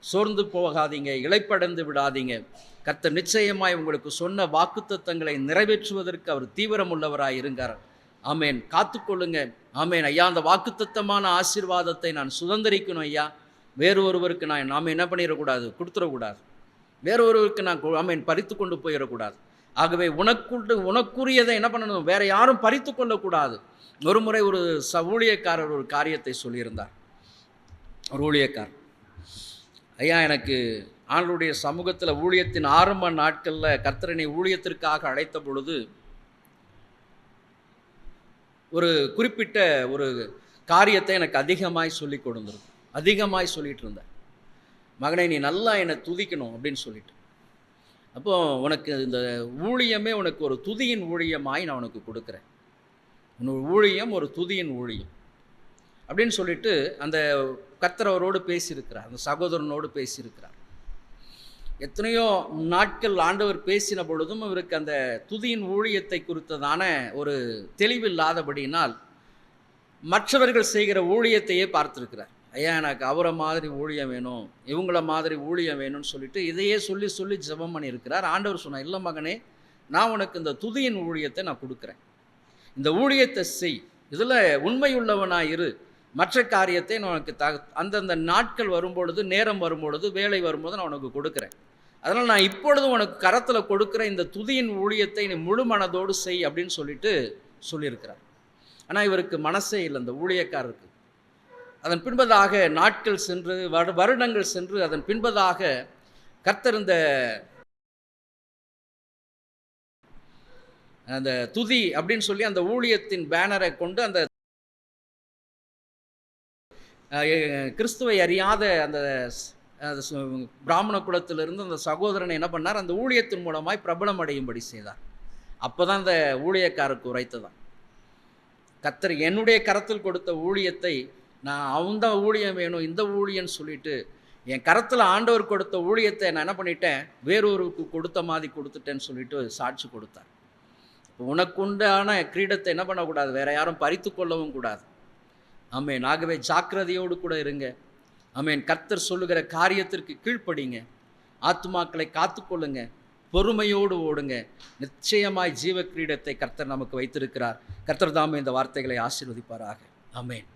சோர்ந்து போகாதீங்க, இளைப்படைந்து விடாதீங்க. கர்த்தர் நிச்சயமாய் உங்களுக்கு சொன்ன வாக்குத்தத்தங்களை நிறைவேற்றுவதற்கு அவர் தீவிரம் உள்ளவராய் இருங்கார். ஆமேன். காத்துக்கொள்ளுங்க. ஆமேன். ஐயா, அந்த வாக்குத்தத்தமான ஆசீர்வாதத்தை நான் சுதந்திரிக்கணும் ஐயா. வேறு ஒருவருக்கு நாம் என்ன பண்ணிடக்கூடாது, கொடுத்துடக்கூடாது. வேறு ஒருவருக்கு நான் ஆமேன் பறித்து கொண்டு போயிடக்கூடாது. ஆகவே உனக்குரியதை என்ன பண்ணணும், வேற யாரும் பறித்து கொள்ளக்கூடாது. ஒரு முறை ஒரு ஊழியக்காரர் ஒரு காரியத்தை சொல்லியிருந்தார். ஒரு ஊழியக்காரர், ஐயா, எனக்கு ஆண்டவருடைய சமூகத்தில் ஊழியத்தின் ஆரம்ப நாட்களில் கர்த்தரனை ஊழியத்திற்காக அழைத்த பொழுது ஒரு குறிப்பிட்ட ஒரு காரியத்தை எனக்கு அதிகமாய் சொல்லி கொடுத்துருக்கு. அதிகமாய் சொல்லிட்டு இருந்தேன், மகனே நீ நல்லா என்னை துதிக்கணும் அப்படின்னு சொல்லிட்டு. அப்போ உனக்கு இந்த ஊழியமே உனக்கு ஒரு துதியின் ஊழியமாய் நான் உனக்கு கொடுக்குறேன். உன்னோட ஊழியம் ஒரு துதியின் ஊழியம் அப்படின்னு சொல்லிட்டு அந்த கர்த்தர் அவரோடு பேசியிருக்கிறார், அந்த சகோதரனோடு பேசியிருக்கிறார். எத்தனையோ நாட்கள் ஆண்டவர் பேசின பொழுதும் இவருக்கு அந்த துதியின் ஊழியத்தை குறித்ததான ஒரு தெளிவில்லாதபடியினால் மற்றவர்கள் செய்கிற ஊழியத்தையே பார்த்துருக்கிறார். ஐயா எனக்கு அவரை மாதிரி ஊழியம் வேணும், இவங்கள மாதிரி ஊழியம் வேணும்னு சொல்லிட்டு இதையே சொல்லி சொல்லி ஜெபம் பண்ணியிருக்கிறார். ஆண்டவர் சொன்னார், இல்லை மகனே, நான் உனக்கு இந்த துதியின் ஊழியத்தை நான் கொடுக்குறேன், இந்த ஊழியத்தை செய், இதில் உண்மையுள்ளவனாக இரு, மற்ற காரியத்தை நான் உனக்கு அந்தந்த நாட்கள் வரும்பொழுது, நேரம் வரும்பொழுது, வேலை வரும்போது நான் உனக்கு கொடுக்குறேன். அதனால் நான் இப்பொழுதும் உனக்கு கரத்தில் கொடுக்குற இந்த துதியின் ஊழியத்தை நீ முழு மனதோடு செய் அப்படின்னு சொல்லிட்டு சொல்லியிருக்கிறார். ஆனால் இவருக்கு மனசே இல்லை, இந்த ஊழியக்காரருக்கு. அதன் பின்பதாக நாட்கள் சென்று வருடங்கள் சென்று அதன் பின்பதாக கர்த்தர் அந்த துதி அப்படின்னு சொல்லி அந்த ஊழியத்தின் பேனரை கொண்டு அந்த கிறிஸ்துவை அறியாத அந்த பிராமண குலத்திலிருந்து அந்த சகோதரனை என்ன பண்ணார், அந்த ஊழியத்தின் மூலமாய் பிரபலம் அடையும்படி செய்தார். அப்போ தான் அந்த ஊழியக்காரருக்கு உரைத்ததான், கர்த்தர் என்னுடைய கரத்தில் கொடுத்த ஊழியத்தை நான் அந்த ஊழியம் வேணும், இந்த ஊழியன்னு சொல்லிட்டு என் கரத்தில் ஆண்டவர் கொடுத்த ஊழியத்தை நான் என்ன பண்ணிட்டேன், வேறொருக்கு கொடுத்த மாதிரி கொடுத்துட்டேன்னு சொல்லிட்டு சாட்சி கொடுத்தார். உனக்குண்டான கிரீடத்தை என்ன பண்ணக்கூடாது, வேற யாரும் பறித்து கொள்ளவும் கூடாது. ஆமேன். ஆகவே ஜாக்கிரதையோடு கூட இருங்க. ஆமேன். கர்த்தர் சொல்லுகிற காரியத்திற்கு கீழ்ப்படிங்க, ஆத்துமாக்களை காத்துக்கொள்ளுங்க, பொறுமையோடு ஓடுங்க. நிச்சயமாய் ஜீவ கிரீடத்தை கர்த்தர் நமக்கு வைத்திருக்கிறார். கர்த்தர் தாமே இந்த வார்த்தைகளை ஆசீர்வதிப்பாராக. ஆமேன்.